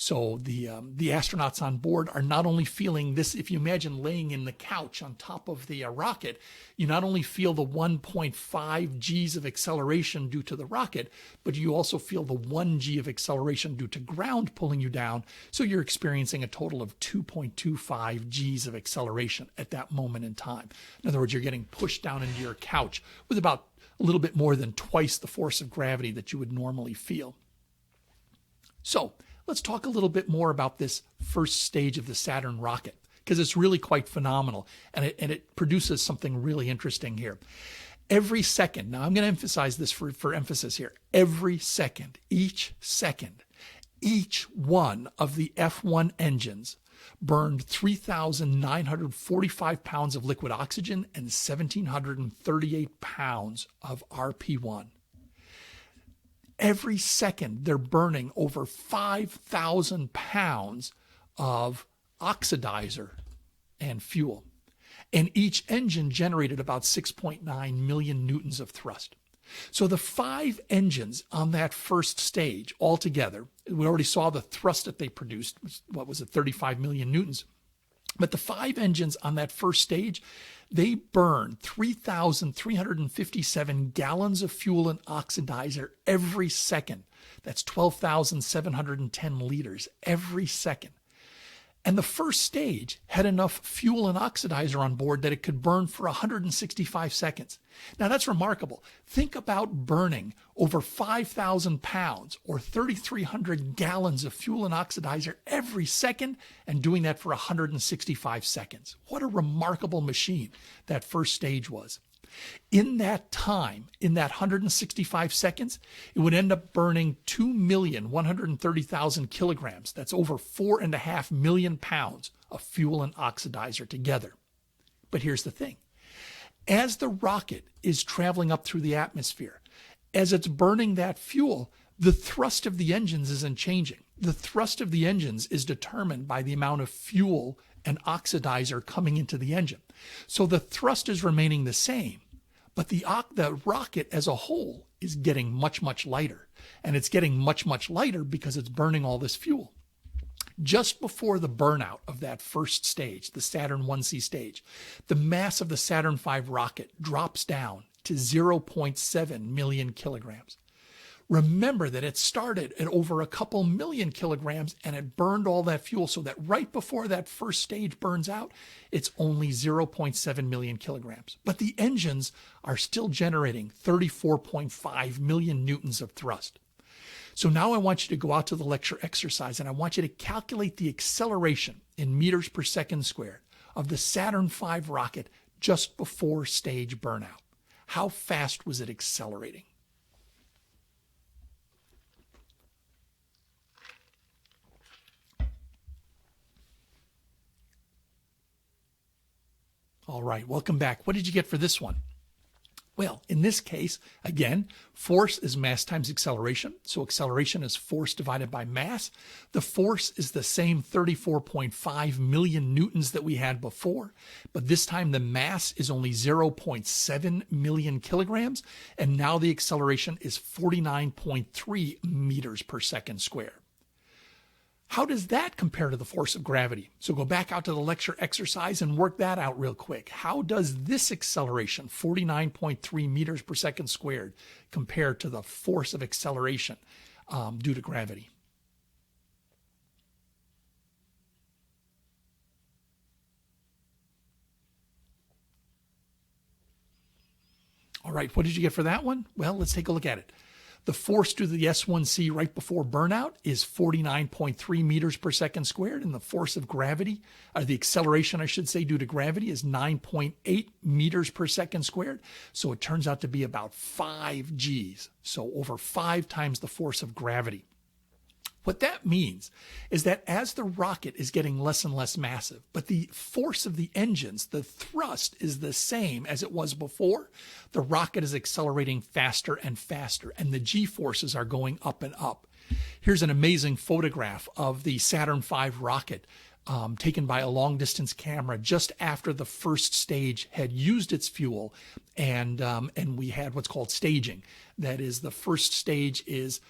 So the astronauts on board are not only feeling this, if you imagine laying in the couch on top of the rocket, you not only feel the 1.5 Gs of acceleration due to the rocket, but you also feel the 1 G of acceleration due to ground pulling you down. So you're experiencing a total of 2.25 Gs of acceleration at that moment in time. In other words, you're getting pushed down into your couch with about a little bit more than twice the force of gravity that you would normally feel. So let's talk a little bit more about this first stage of the Saturn rocket, because it's really quite phenomenal, and it produces something really interesting here. Every second, now I'm going to emphasize this for emphasis here, every second, each one of the F1 engines burned 3,945 pounds of liquid oxygen and 1,738 pounds of RP1. Every second, they're burning over 5,000 pounds of oxidizer and fuel. And each engine generated about 6.9 million newtons of thrust. So the 5 engines on that first stage altogether, we already saw the thrust that they produced, what was it, 35 million newtons. But the 5 engines on that first stage, they burned 3,357 gallons of fuel and oxidizer every second. That's 12,710 liters every second. And the first stage had enough fuel and oxidizer on board that it could burn for 165 seconds. Now that's remarkable. Think about burning over 5,000 pounds or 3,300 gallons of fuel and oxidizer every second and doing that for 165 seconds. What a remarkable machine that first stage was. In that time, in that 165 seconds, it would end up burning 2,130,000 kilograms. That's over 4.5 million pounds of fuel and oxidizer together. But here's the thing. As the rocket is traveling up through the atmosphere, as it's burning that fuel, the thrust of the engines isn't changing. The thrust of the engines is determined by the amount of fuel and oxidizer coming into the engine. So the thrust is remaining the same, but the rocket as a whole is getting much, much lighter. And it's getting much, much lighter because it's burning all this fuel. Just before the burnout of that first stage, the Saturn 1C stage, the mass of the Saturn V rocket drops down to 0.7 million kilograms. Remember that it started at over a couple million kilograms and it burned all that fuel, so that right before that first stage burns out, it's only 0.7 million kilograms. But the engines are still generating 34.5 million newtons of thrust. So now I want you to go out to the lecture exercise and I want you to calculate the acceleration in meters per second squared of the Saturn V rocket just before stage burnout. How fast was it accelerating? All right, welcome back. What did you get for this one? Well, in this case, again, force is mass times acceleration. So acceleration is force divided by mass. The force is the same 34.5 million newtons that we had before, but this time the mass is only 0.7 million kilograms, and now the acceleration is 49.3 meters per second squared. How does that compare to the force of gravity? So go back out to the lecture exercise and work that out real quick. How does this acceleration, 49.3 meters per second squared, compare to the force of acceleration due to gravity? All right, what did you get for that one? Well, let's take a look at it. The force due to the S1C right before burnout is 49.3 meters per second squared, and the force of gravity, or the acceleration, I should say, due to gravity is 9.8 meters per second squared. So it turns out to be about 5 Gs, so over 5 times the force of gravity. What that means is that as the rocket is getting less and less massive, but the force of the engines, the thrust is the same as it was before, the rocket is accelerating faster and faster, and the G-forces are going up and up. Here's an amazing photograph of the Saturn V rocket taken by a long-distance camera just after the first stage had used its fuel, and we had what's called staging. That is, the first stage is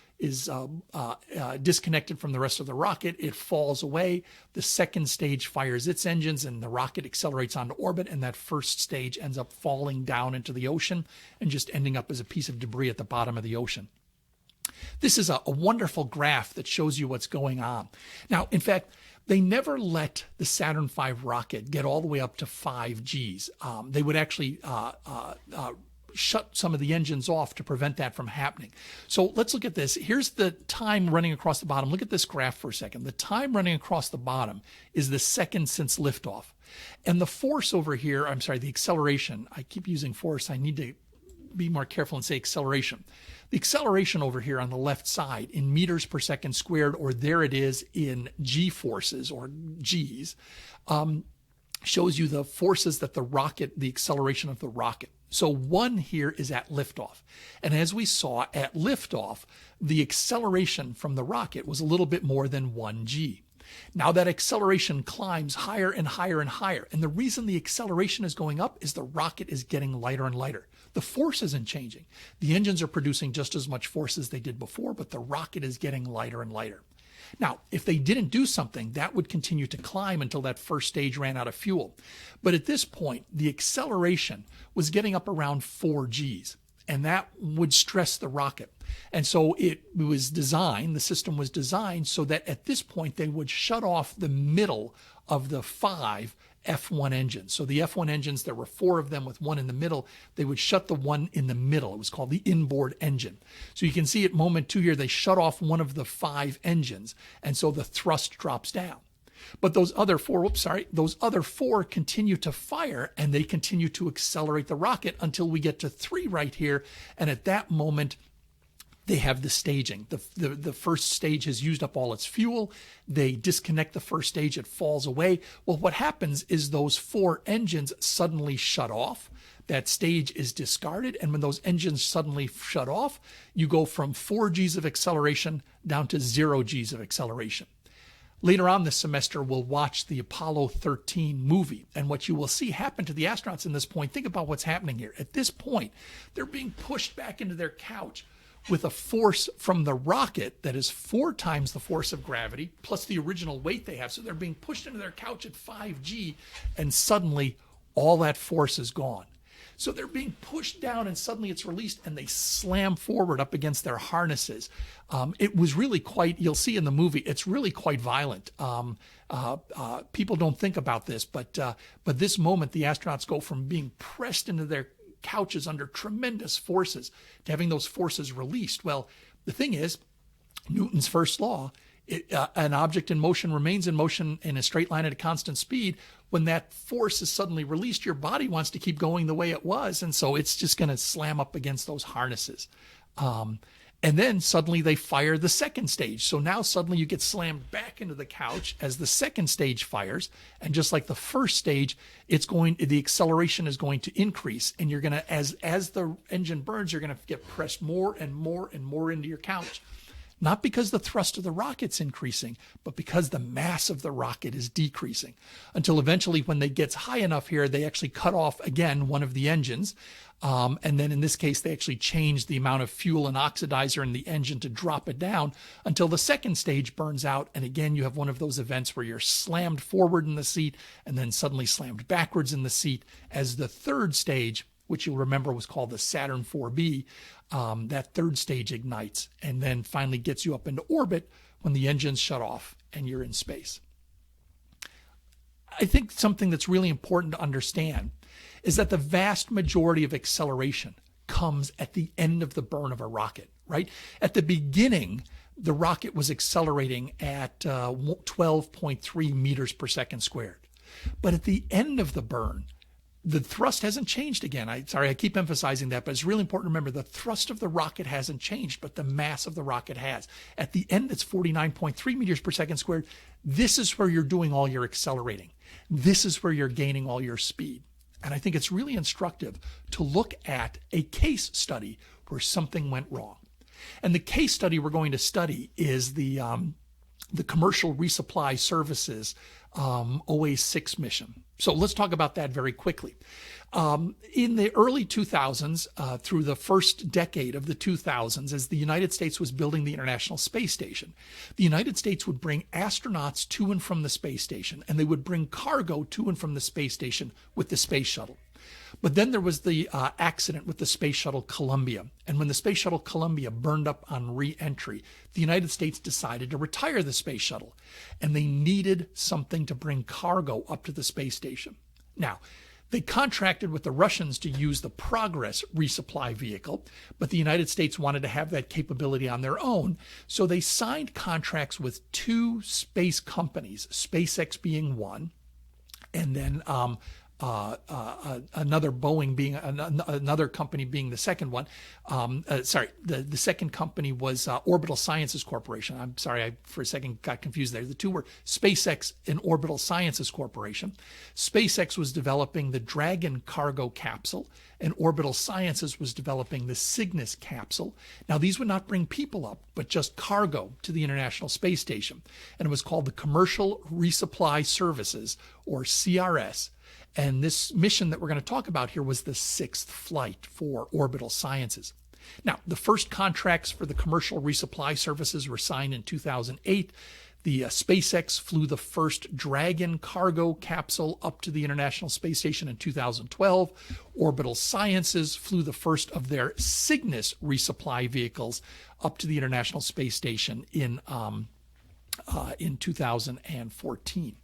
disconnected from the rest of the rocket. It falls away. The second stage fires its engines and the rocket accelerates onto orbit, and that first stage ends up falling down into the ocean and just ending up as a piece of debris at the bottom of the ocean. This is a wonderful graph that shows you what's going on. Now, in fact, they never let the Saturn V rocket get all the way up to 5 Gs. They would actually shut some of the engines off to prevent that from happening. So let's look at this. Here's the time running across the bottom. Look at this graph for a second. The time running across the bottom is the second since liftoff. And the force over here, I'm sorry, the acceleration, I keep using force. I need to be more careful and say acceleration. The acceleration over here on the left side in meters per second squared, or there it is in G forces or G's, shows you the forces that the acceleration of the rocket. So 1 here is at liftoff. And as we saw at liftoff, the acceleration from the rocket was a little bit more than 1g. Now that acceleration climbs higher and higher and higher. And the reason the acceleration is going up is the rocket is getting lighter and lighter. The force isn't changing. The engines are producing just as much force as they did before, but the rocket is getting lighter and lighter. Now, if they didn't do something, that would continue to climb until that first stage ran out of fuel. But at this point, the acceleration was getting up around 4 Gs, and that would stress the rocket. And so it was designed, the system was designed so that at this point they would shut off the middle of the 5 F1 engines. So the F1 engines, there were 4 of them with 1 in the middle. They would shut the one in the middle. It was called the inboard engine. So you can see at moment 2 here, they shut off one of the 5 engines. And so the thrust drops down. But those other 4, those other 4 continue to fire, and they continue to accelerate the rocket until we get to 3 right here. And at that moment, they have the staging. The first stage has used up all its fuel. They disconnect the first stage. It falls away. Well, what happens is those 4 engines suddenly shut off. That stage is discarded. And when those engines suddenly shut off, you go from 4 Gs of acceleration down to 0 Gs of acceleration. Later on this semester, we'll watch the Apollo 13 movie. And what you will see happen to the astronauts in this point, think about what's happening here. At this point, they're being pushed back into their couch with a force from the rocket that is 4 times the force of gravity, plus the original weight they have. So they're being pushed into their couch at 5G, and suddenly all that force is gone. So they're being pushed down, and suddenly it's released, and they slam forward up against their harnesses. It was really quite, you'll see in the movie, it's really quite violent. People don't think about this, but this moment, the astronauts go from being pressed into their couches under tremendous forces to having those forces released. Well, the thing is, Newton's first law, an object in motion remains in motion in a straight line at a constant speed. When that force is suddenly released, your body wants to keep going the way it was, and so it's just going to slam up against those harnesses. And then suddenly they fire the second stage. So now suddenly you get slammed back into the couch as the second stage fires. And just like the first stage, the acceleration is going to increase. And you're going to, as the engine burns, you're going to get pressed more and more and more into your couch. Not because the thrust of the rocket's increasing, but because the mass of the rocket is decreasing. Until eventually, when they get high enough here, they actually cut off, again, one of the engines. And then in this case, they actually change the amount of fuel and oxidizer in the engine to drop it down until the second stage burns out. And again, you have one of those events where you're slammed forward in the seat and then suddenly slammed backwards in the seat as the third stage, which you'll remember was called the Saturn 4B, that third stage ignites and then finally gets you up into orbit when the engines shut off and you're in space. I think something that's really important to understand is that the vast majority of acceleration comes at the end of the burn of a rocket, right? At the beginning, the rocket was accelerating at 12.3 meters per second squared. But at the end of the burn, the thrust hasn't changed again. I keep emphasizing that, but it's really important to remember the thrust of the rocket hasn't changed, but the mass of the rocket has. At the end, it's 49.3 meters per second squared. This is where you're doing all your accelerating. This is where you're gaining all your speed. And I think it's really instructive to look at a case study where something went wrong. And the case study we're going to study is the Commercial Resupply Services OA-6 mission. So let's talk about that very quickly. In the early 2000s, through the first decade of the 2000s, as the United States was building the International Space Station, the United States would bring astronauts to and from the space station, and they would bring cargo to and from the space station with the space shuttle. But then there was the accident with the Space Shuttle Columbia. And when the Space Shuttle Columbia burned up on re-entry, the United States decided to retire the space shuttle. And they needed something to bring cargo up to the space station. Now, They contracted with the Russians to use the Progress resupply vehicle, but the United States wanted to have that capability on their own, so they signed contracts with two space companies, SpaceX being one, and then another Boeing being another company being the second one. The second company was Orbital Sciences Corporation. I'm sorry, I for a second got confused there. The two were SpaceX and Orbital Sciences Corporation. SpaceX was developing the Dragon cargo capsule, and Orbital Sciences was developing the Cygnus capsule. Now, these would not bring people up, but just cargo to the International Space Station. And it was called the Commercial Resupply Services, or CRS. And this mission that we're going to talk about here was the sixth flight for Orbital Sciences. Now, the first contracts for the commercial resupply services were signed in 2008. The SpaceX flew the first Dragon cargo capsule up to the International Space Station in 2012. Orbital Sciences flew the first of their Cygnus resupply vehicles up to the International Space Station in 2014.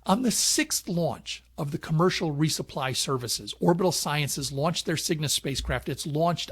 On the sixth launch of the commercial resupply services, Orbital Sciences launched their Cygnus spacecraft. It's launched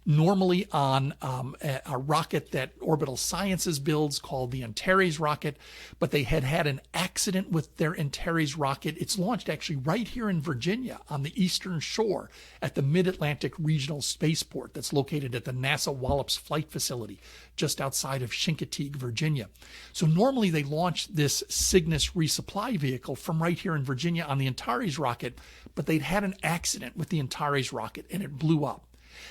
normally on a rocket that Orbital Sciences builds called the Antares rocket, but they had an accident with their Antares rocket. It's launched actually right here in Virginia on the eastern shore at the Mid-Atlantic Regional Spaceport that's located at the NASA Wallops Flight Facility just outside of Chincoteague, Virginia. So normally they launch this Cygnus resupply vehicle from right here in Virginia on the Antares rocket, but they'd had an accident with the Antares rocket and it blew up.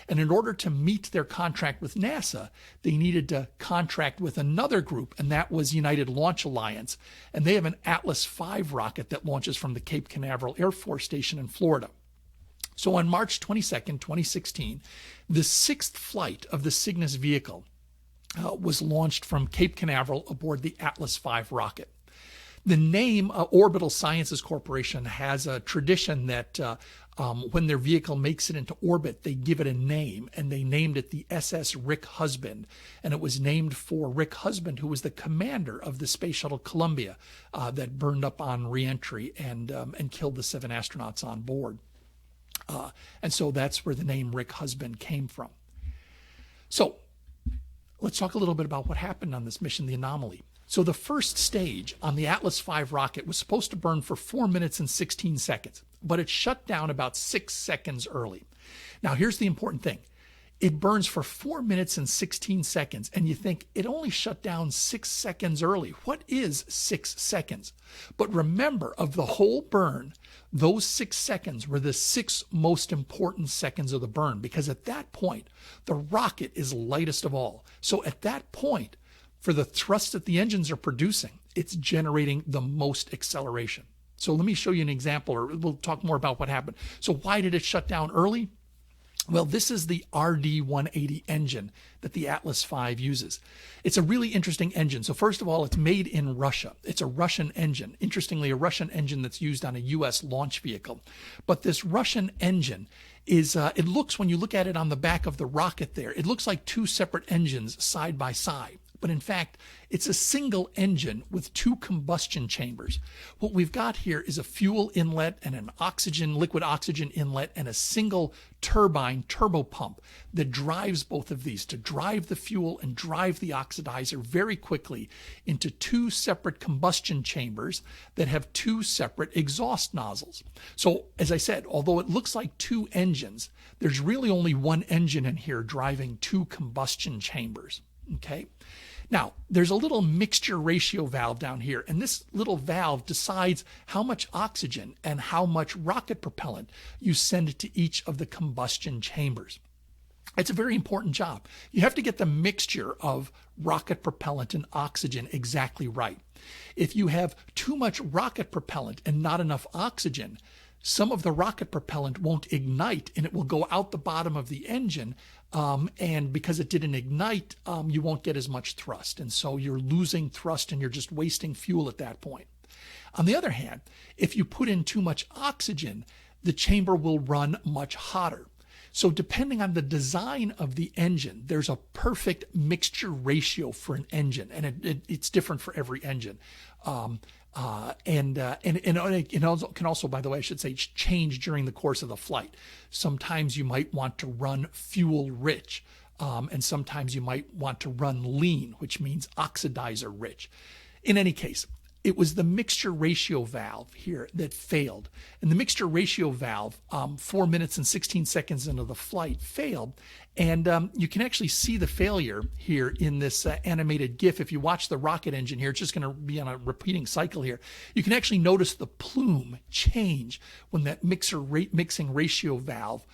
And in order to meet their contract with NASA, they needed to contract with another group, and that was United Launch Alliance. And they have an Atlas V rocket that launches from the Cape Canaveral Air Force Station in Florida. So on March 22nd, 2016, the sixth flight of the Cygnus vehicle was launched from Cape Canaveral aboard the Atlas V rocket. The name Orbital Sciences Corporation has a tradition that when their vehicle makes it into orbit, they give it a name, and they named it the SS Rick Husband. And it was named for Rick Husband, who was the commander of the Space Shuttle Columbia that burned up on reentry and killed the 7 astronauts on board. And so that's where the name Rick Husband came from. So let's talk a little bit about what happened on this mission, the anomaly. So the first stage on the Atlas V rocket was supposed to burn for 4 minutes and 16 seconds, but it shut down about 6 seconds early. Now, here's the important thing. It burns for 4 minutes and 16 seconds, and you think it only shut down 6 seconds early. What is 6 seconds? But remember, of the whole burn, those 6 seconds were the 6 most important seconds of the burn, because at that point, the rocket is lightest of all. So at that point, for the thrust that the engines are producing, it's generating the most acceleration. So let me show you an example, or we'll talk more about what happened. So why did it shut down early? Well, this is the RD-180 engine that the Atlas V uses. It's a really interesting engine. So first of all, it's made in Russia. It's a Russian engine. Interestingly, a Russian engine that's used on a U.S. launch vehicle. But this Russian engine is, it looks, when you look at it on the back of the rocket there, it looks like two separate engines side by side. But in fact, it's a single engine with 2 combustion chambers. What we've got here is a fuel inlet and an liquid oxygen inlet, and a single turbine turbo pump that drives both of these to drive the fuel and drive the oxidizer very quickly into 2 separate combustion chambers that have 2 separate exhaust nozzles. So as I said, although it looks like 2 engines, there's really only 1 engine in here driving 2 combustion chambers. Okay. Now, there's a little mixture ratio valve down here, and this little valve decides how much oxygen and how much rocket propellant you send to each of the combustion chambers. It's a very important job. You have to get the mixture of rocket propellant and oxygen exactly right. If you have too much rocket propellant and not enough oxygen, some of the rocket propellant won't ignite, and it will go out the bottom of the engine. And because it didn't ignite, you won't get as much thrust. And so you're losing thrust and you're just wasting fuel at that point. On the other hand, if you put in too much oxygen, the chamber will run much hotter. So depending on the design of the engine, there's a perfect mixture ratio for an engine, and it's different for every engine. It also can also, by the way, I should say, change during the course of the flight. Sometimes you might want to run fuel rich, and sometimes you might want to run lean, which means oxidizer rich. In any case, it was the mixture ratio valve here that failed. And the mixture ratio valve, 4 minutes and 16 seconds into the flight, failed. And you can actually see the failure here in this animated GIF. If you watch the rocket engine here, it's just going to be on a repeating cycle here. You can actually notice the plume change when that mixing ratio valve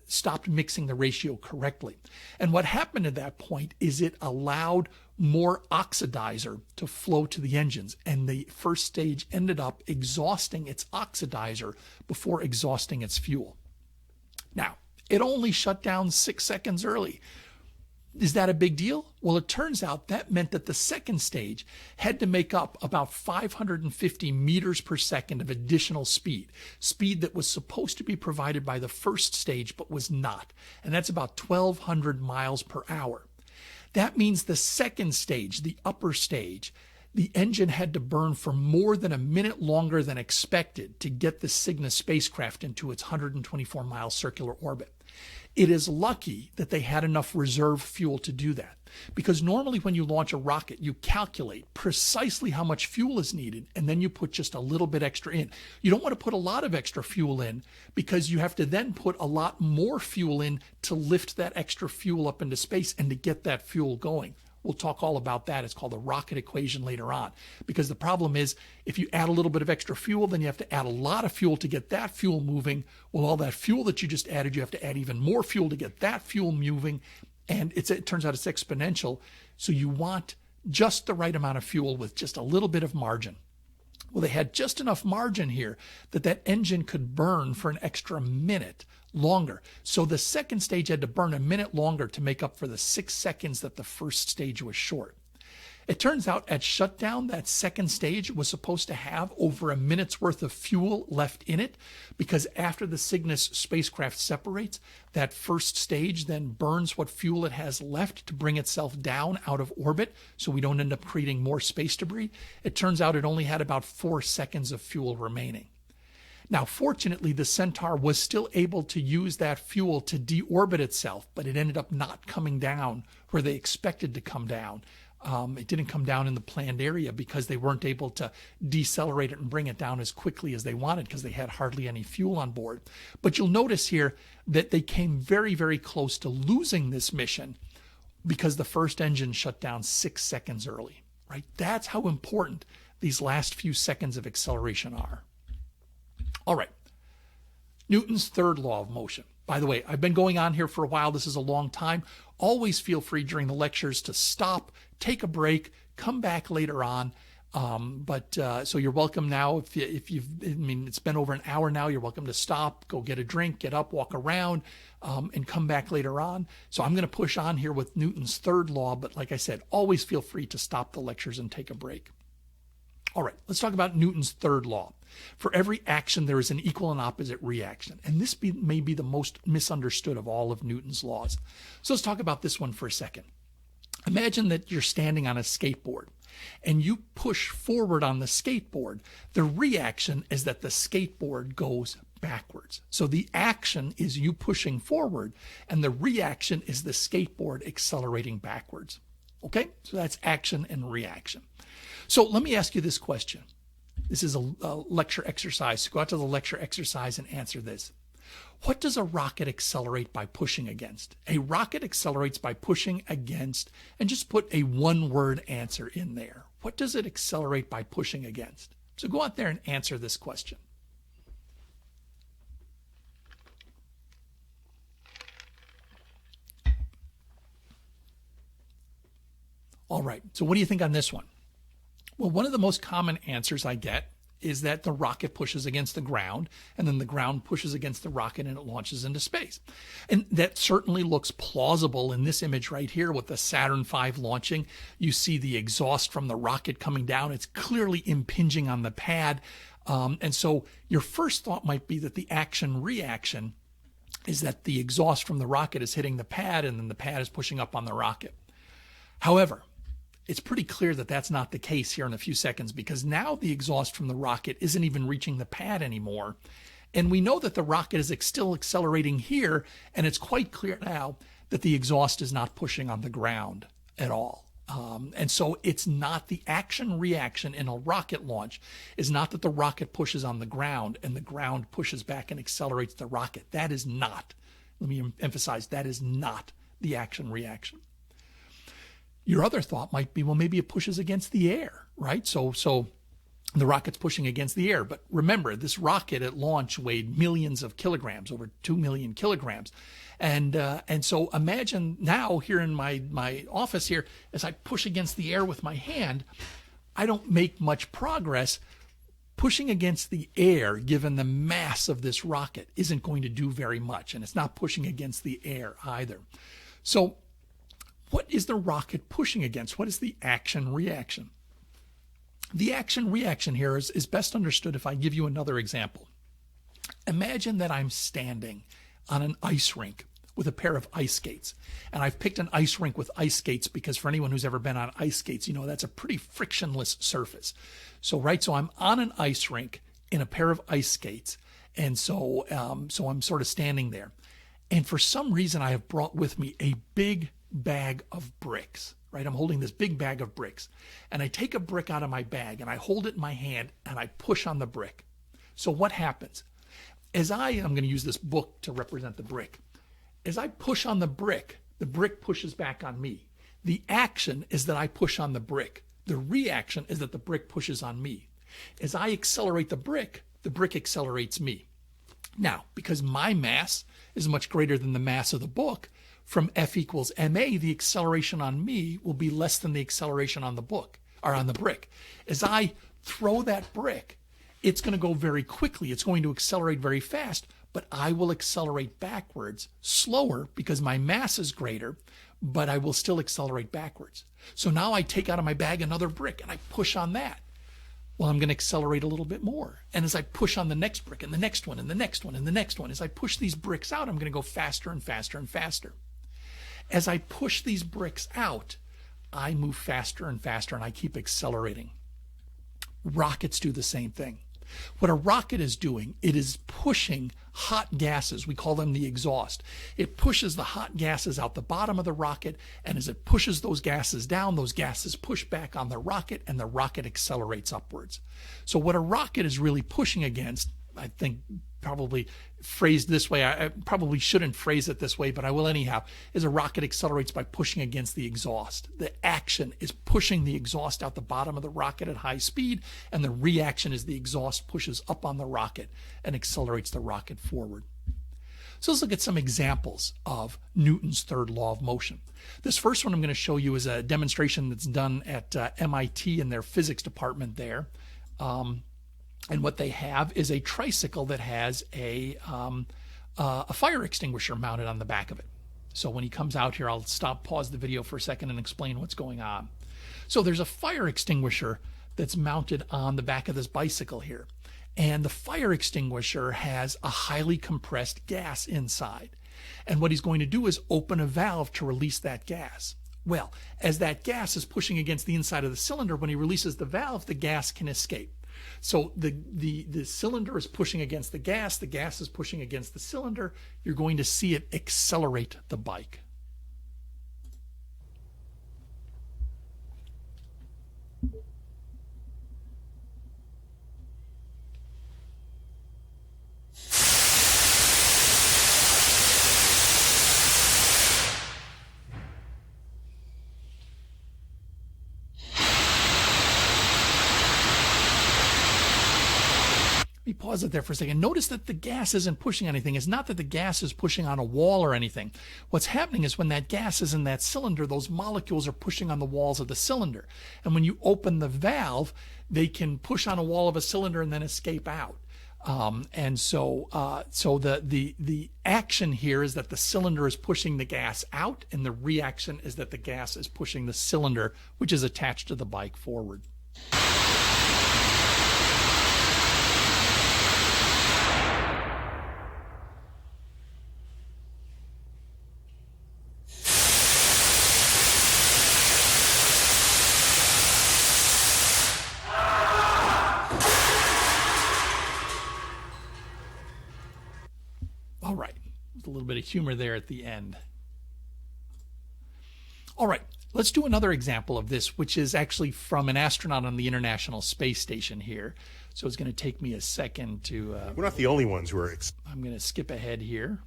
stopped mixing the ratio correctly. And what happened at that point is it allowed more oxidizer to flow to the engines, and the first stage ended up exhausting its oxidizer before exhausting its fuel. Now, it only shut down 6 seconds early. Is that a big deal? Well, it turns out that meant that the second stage had to make up about 550 meters per second of additional speed that was supposed to be provided by the first stage but was not. And that's about 1,200 miles per hour. That means the second stage, the upper stage, the engine had to burn for more than a minute longer than expected to get the Cygnus spacecraft into its 124-mile circular orbit. It is lucky that they had enough reserve fuel to do that, because normally when you launch a rocket, you calculate precisely how much fuel is needed, and then you put just a little bit extra in. You don't want to put a lot of extra fuel in, because you have to then put a lot more fuel in to lift that extra fuel up into space and to get that fuel going. We'll talk all about that. It's called the rocket equation later on, because the problem is if you add a little bit of extra fuel, then you have to add a lot of fuel to get that fuel moving. Well, all that fuel that you just added, you have to add even more fuel to get that fuel moving. And it turns out it's exponential. So you want just the right amount of fuel with just a little bit of margin. Well, they had just enough margin here that engine could burn for an extra minute longer. So the second stage had to burn a minute longer to make up for the 6 seconds that the first stage was short. It turns out at shutdown, that second stage was supposed to have over a minute's worth of fuel left in it, because after the Cygnus spacecraft separates, that first stage then burns what fuel it has left to bring itself down out of orbit, so we don't end up creating more space debris. It turns out it only had about 4 seconds of fuel remaining. Now, fortunately, the Centaur was still able to use that fuel to deorbit itself, but it ended up not coming down where they expected to come down. It didn't come down in the planned area because they weren't able to decelerate it and bring it down as quickly as they wanted, because they had hardly any fuel on board. But you'll notice here that they came very, very close to losing this mission because the first engine shut down 6 seconds early, right? That's how important these last few seconds of acceleration are. All right, Newton's third law of motion. By the way, I've been going on here for a while. This is a long time. Always feel free during the lectures to stop, take a break, come back later on. So you're welcome now. It's been over an hour now. You're welcome to stop, go get a drink, get up, walk around, and come back later on. So I'm going to push on here with Newton's third law. But like I said, always feel free to stop the lectures and take a break. All right, let's talk about Newton's third law. For every action, there is an equal and opposite reaction. And this may be the most misunderstood of all of Newton's laws. So let's talk about this one for a second. Imagine that you're standing on a skateboard and you push forward on the skateboard. The reaction is that the skateboard goes backwards. So the action is you pushing forward, and the reaction is the skateboard accelerating backwards. Okay, so that's action and reaction. So let me ask you this question. This is a lecture exercise. So go out to the lecture exercise and answer this. What does a rocket accelerate by pushing against? A rocket accelerates by pushing against, and just put a one-word answer in there. What does it accelerate by pushing against? So go out there and answer this question. All right, so what do you think on this one? Well, one of the most common answers I get is that the rocket pushes against the ground, and then the ground pushes against the rocket and it launches into space. And that certainly looks plausible in this image right here with the Saturn V launching. You see the exhaust from the rocket coming down. It's clearly impinging on the pad. And so your first thought might be that the action-reaction is that the exhaust from the rocket is hitting the pad, and then the pad is pushing up on the rocket. However, it's pretty clear that that's not the case here in a few seconds, because now the exhaust from the rocket isn't even reaching the pad anymore. And we know that the rocket is still accelerating here, and it's quite clear now that the exhaust is not pushing on the ground at all. And so it's not the action reaction in a rocket launch is not that the rocket pushes on the ground and the ground pushes back and accelerates the rocket. That is not, let me emphasize, that is not the action reaction. Your other thought might be, well, maybe it pushes against the air, right? So the rocket's pushing against the air. But remember, this rocket at launch weighed millions of kilograms, over 2 million kilograms. And so imagine now here in my office here, as I push against the air with my hand, I don't make much progress. Pushing against the air, given the mass of this rocket, isn't going to do very much. And it's not pushing against the air either. So what is the rocket pushing against? What is the action reaction? The action reaction here is best understood if I give you another example. Imagine that I'm standing on an ice rink with a pair of ice skates. And I've picked an ice rink with ice skates because for anyone who's ever been on ice skates, you know that's a pretty frictionless surface. So I'm on an ice rink in a pair of ice skates. And so I'm sort of standing there. And for some reason, I have brought with me a big bag of bricks, right? I'm holding this big bag of bricks. And I take a brick out of my bag and I hold it in my hand and I push on the brick. So what happens? I'm going to use this book to represent the brick. As I push on the brick pushes back on me. The action is that I push on the brick. The reaction is that the brick pushes on me. As I accelerate the brick accelerates me. Now, because my mass is much greater than the mass of the book, from F equals ma, the acceleration on me will be less than the acceleration on the book, or on the brick. As I throw that brick, it's going to go very quickly. It's going to accelerate very fast, but I will accelerate backwards slower because my mass is greater, but I will still accelerate backwards. So now I take out of my bag another brick and I push on that. Well, I'm going to accelerate a little bit more. And as I push on the next brick and the next one and the next one and the next one, as I push these bricks out, I'm going to go faster and faster and faster. As I push these bricks out, I move faster and faster and I keep accelerating. Rockets do the same thing. What a rocket is doing, it is pushing hot gases. We call them the exhaust. It pushes the hot gases out the bottom of the rocket, and as it pushes those gases down, those gases push back on the rocket, and the rocket accelerates upwards. So what a rocket is really pushing against, I think probably phrased this way, I probably shouldn't phrase it this way, but I will anyhow, is a rocket accelerates by pushing against the exhaust. The action is pushing the exhaust out the bottom of the rocket at high speed, and the reaction is the exhaust pushes up on the rocket and accelerates the rocket forward. So let's look at some examples of Newton's third law of motion. This first one I'm going to show you is a demonstration that's done at MIT in their physics department there. And what they have is a tricycle that has a fire extinguisher mounted on the back of it. So when he comes out here, I'll pause the video for a second and explain what's going on. So there's a fire extinguisher that's mounted on the back of this bicycle here. And the fire extinguisher has a highly compressed gas inside. And what he's going to do is open a valve to release that gas. Well, as that gas is pushing against the inside of the cylinder, when he releases the valve, the gas can escape. So the cylinder is pushing against the gas is pushing against the cylinder. You're going to see it accelerate the bike. Pause it there for a second. Notice that the gas isn't pushing anything. It's not that the gas is pushing on a wall or anything. What's happening is when that gas is in that cylinder, those molecules are pushing on the walls of the cylinder. And when you open the valve, they can push on a wall of a cylinder and then escape out. So the action here is that the cylinder is pushing the gas out, and the reaction is that the gas is pushing the cylinder, which is attached to the bike, forward. little bit of humor there at the end. All right, let's do another example of this, which is actually from an astronaut on the International Space Station here. So it's going to take me a second to... We're not the only ones who are... I'm going to skip ahead here.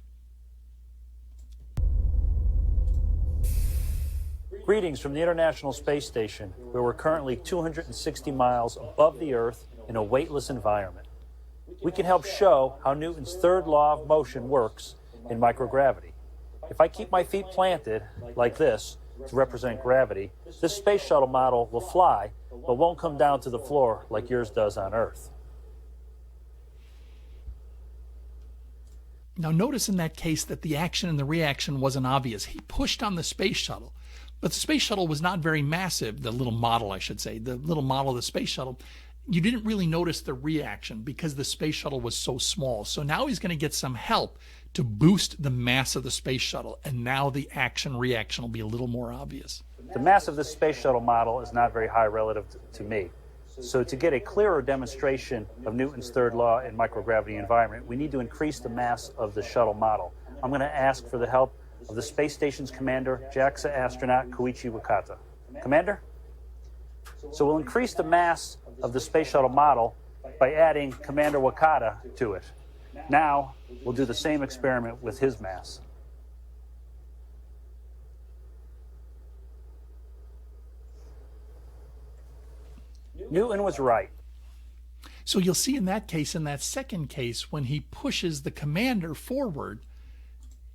Greetings from the International Space Station, where we're currently 260 miles above the Earth in a weightless environment. We can help show how Newton's third law of motion works in microgravity. If I keep my feet planted, like this, to represent gravity, this space shuttle model will fly, but won't come down to the floor like yours does on Earth. Now notice in that case that the action and the reaction wasn't obvious. He pushed on the space shuttle, but the space shuttle was not very massive, the little model I should say, the little model of the space shuttle. You didn't really notice the reaction because the space shuttle was so small. So now he's going to get some help to boost the mass of the space shuttle, and now the action-reaction will be a little more obvious. The mass of this space shuttle model is not very high relative to me. So to get a clearer demonstration of Newton's third law in microgravity environment, we need to increase the mass of the shuttle model. I'm going to ask for the help of the space station's commander, JAXA astronaut Koichi Wakata. Commander? So we'll increase the mass of the space shuttle model by adding Commander Wakata to it. Now, we'll do the same experiment with his mass. Newton was right. So you'll see in that case, in that second case, when he pushes the commander forward,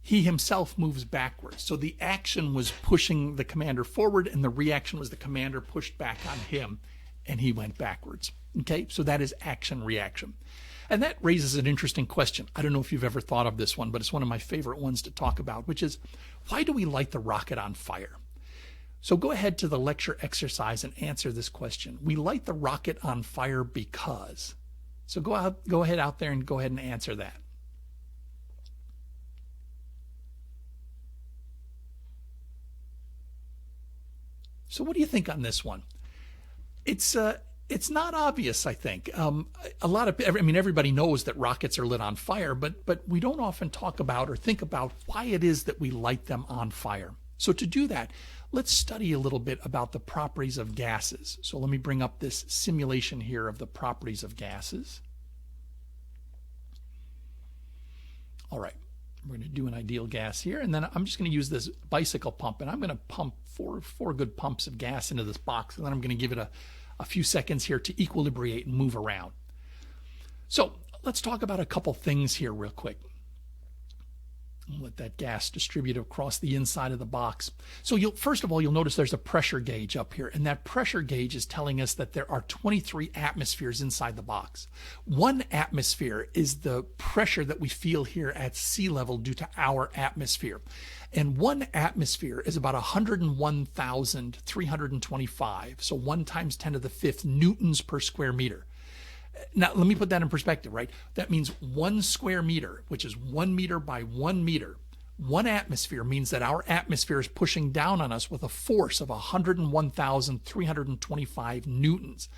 he himself moves backwards. So the action was pushing the commander forward, and the reaction was the commander pushed back on him, and he went backwards. Okay, so that is action-reaction. And that raises an interesting question. I don't know if you've ever thought of this one, but it's one of my favorite ones to talk about, which is, why do we light the rocket on fire? So go ahead to the lecture exercise and answer this question. We light the rocket on fire because. So go ahead out there and go ahead and answer that. So what do you think on this one? It's not obvious, I think. Everybody knows that rockets are lit on fire, but we don't often talk about or think about why it is that we light them on fire. So to do that, let's study a little bit about the properties of gases. So let me bring up this simulation here of the properties of gases. All right, we're going to do an ideal gas here, and then I'm just going to use this bicycle pump, and I'm going to pump four good pumps of gas into this box, and then I'm going to give it a few seconds here to equilibrate and move around. So let's talk about a couple things here real quick. I'll let that gas distribute across the inside of the box. So first of all, you'll notice there's a pressure gauge up here, and that pressure gauge is telling us that there are 23 atmospheres inside the box. 1 atmosphere is the pressure that we feel here at sea level due to our atmosphere. And 1 atmosphere is about 101,325. So 1 times 10 to the 5th newtons per square meter. Now, let me put that in perspective, right? That means 1 square meter, which is 1 meter by 1 meter. 1 atmosphere means that our atmosphere is pushing down on us with a force of 101,325 newtons.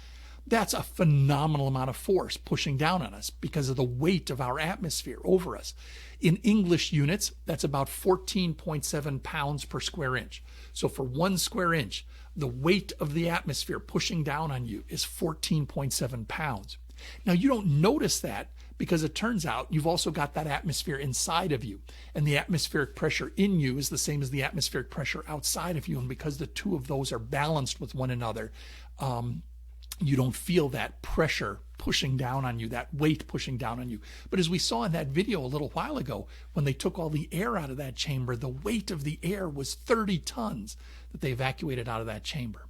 That's a phenomenal amount of force pushing down on us because of the weight of our atmosphere over us. In English units, that's about 14.7 pounds per square inch. So for 1 square inch, the weight of the atmosphere pushing down on you is 14.7 pounds. Now, you don't notice that because it turns out you've also got that atmosphere inside of you, and the atmospheric pressure in you is the same as the atmospheric pressure outside of you, and because the two of those are balanced with one another, you don't feel that pressure pushing down on you, that weight pushing down on you. But as we saw in that video a little while ago, when they took all the air out of that chamber, the weight of the air was 30 tons that they evacuated out of that chamber.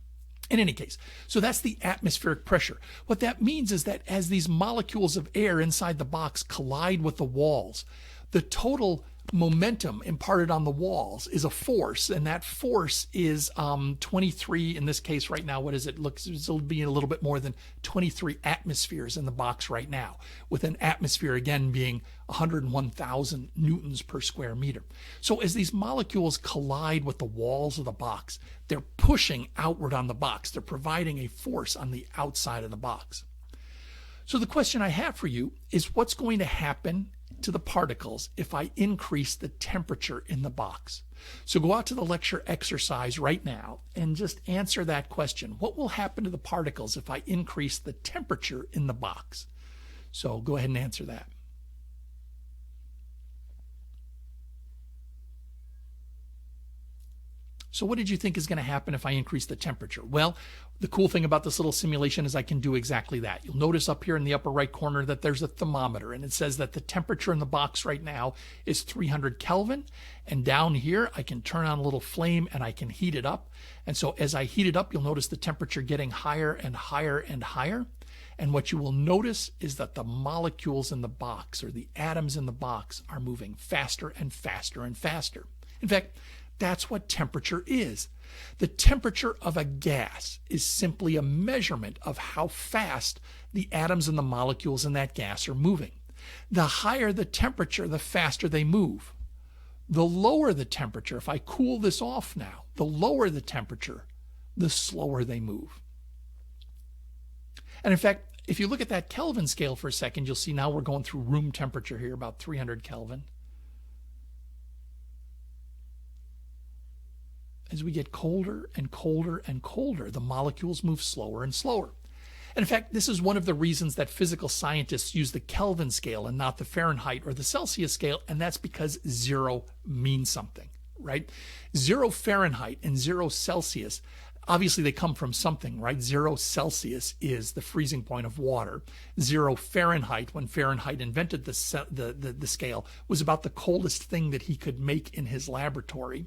In any case, so that's the atmospheric pressure. What that means is that as these molecules of air inside the box collide with the walls, the total momentum imparted on the walls is a force, and that force is 23, in this case right now, what is it? It'll be a little bit more than 23 atmospheres in the box right now, with an atmosphere again being 101,000 newtons per square meter. So as these molecules collide with the walls of the box, they're pushing outward on the box. They're providing a force on the outside of the box. So the question I have for you is, what's going to happen to the particles if I increase the temperature in the box? So go out to the lecture exercise right now and just answer that question. What will happen to the particles if I increase the temperature in the box? So go ahead and answer that. So what did you think is going to happen if I increase the temperature? Well, the cool thing about this little simulation is I can do exactly that. You'll notice up here in the upper right corner that there's a thermometer, and it says that the temperature in the box right now is 300 Kelvin. And down here, I can turn on a little flame and I can heat it up. And so as I heat it up, you'll notice the temperature getting higher and higher and higher. And what you will notice is that the molecules in the box, or the atoms in the box, are moving faster and faster and faster. In fact, that's what temperature is. The temperature of a gas is simply a measurement of how fast the atoms and the molecules in that gas are moving. The higher the temperature, the faster they move. The lower the temperature, if I cool this off now, the lower the temperature, the slower they move. And in fact, if you look at that Kelvin scale for a second, you'll see now we're going through room temperature here, about 300 Kelvin. As we get colder and colder and colder, the molecules move slower and slower. And in fact, this is one of the reasons that physical scientists use the Kelvin scale and not the Fahrenheit or the Celsius scale, and that's because 0 means something, right? 0 Fahrenheit and 0 Celsius, obviously they come from something, right? 0 Celsius is the freezing point of water. 0 Fahrenheit, when Fahrenheit invented the scale, was about the coldest thing that he could make in his laboratory.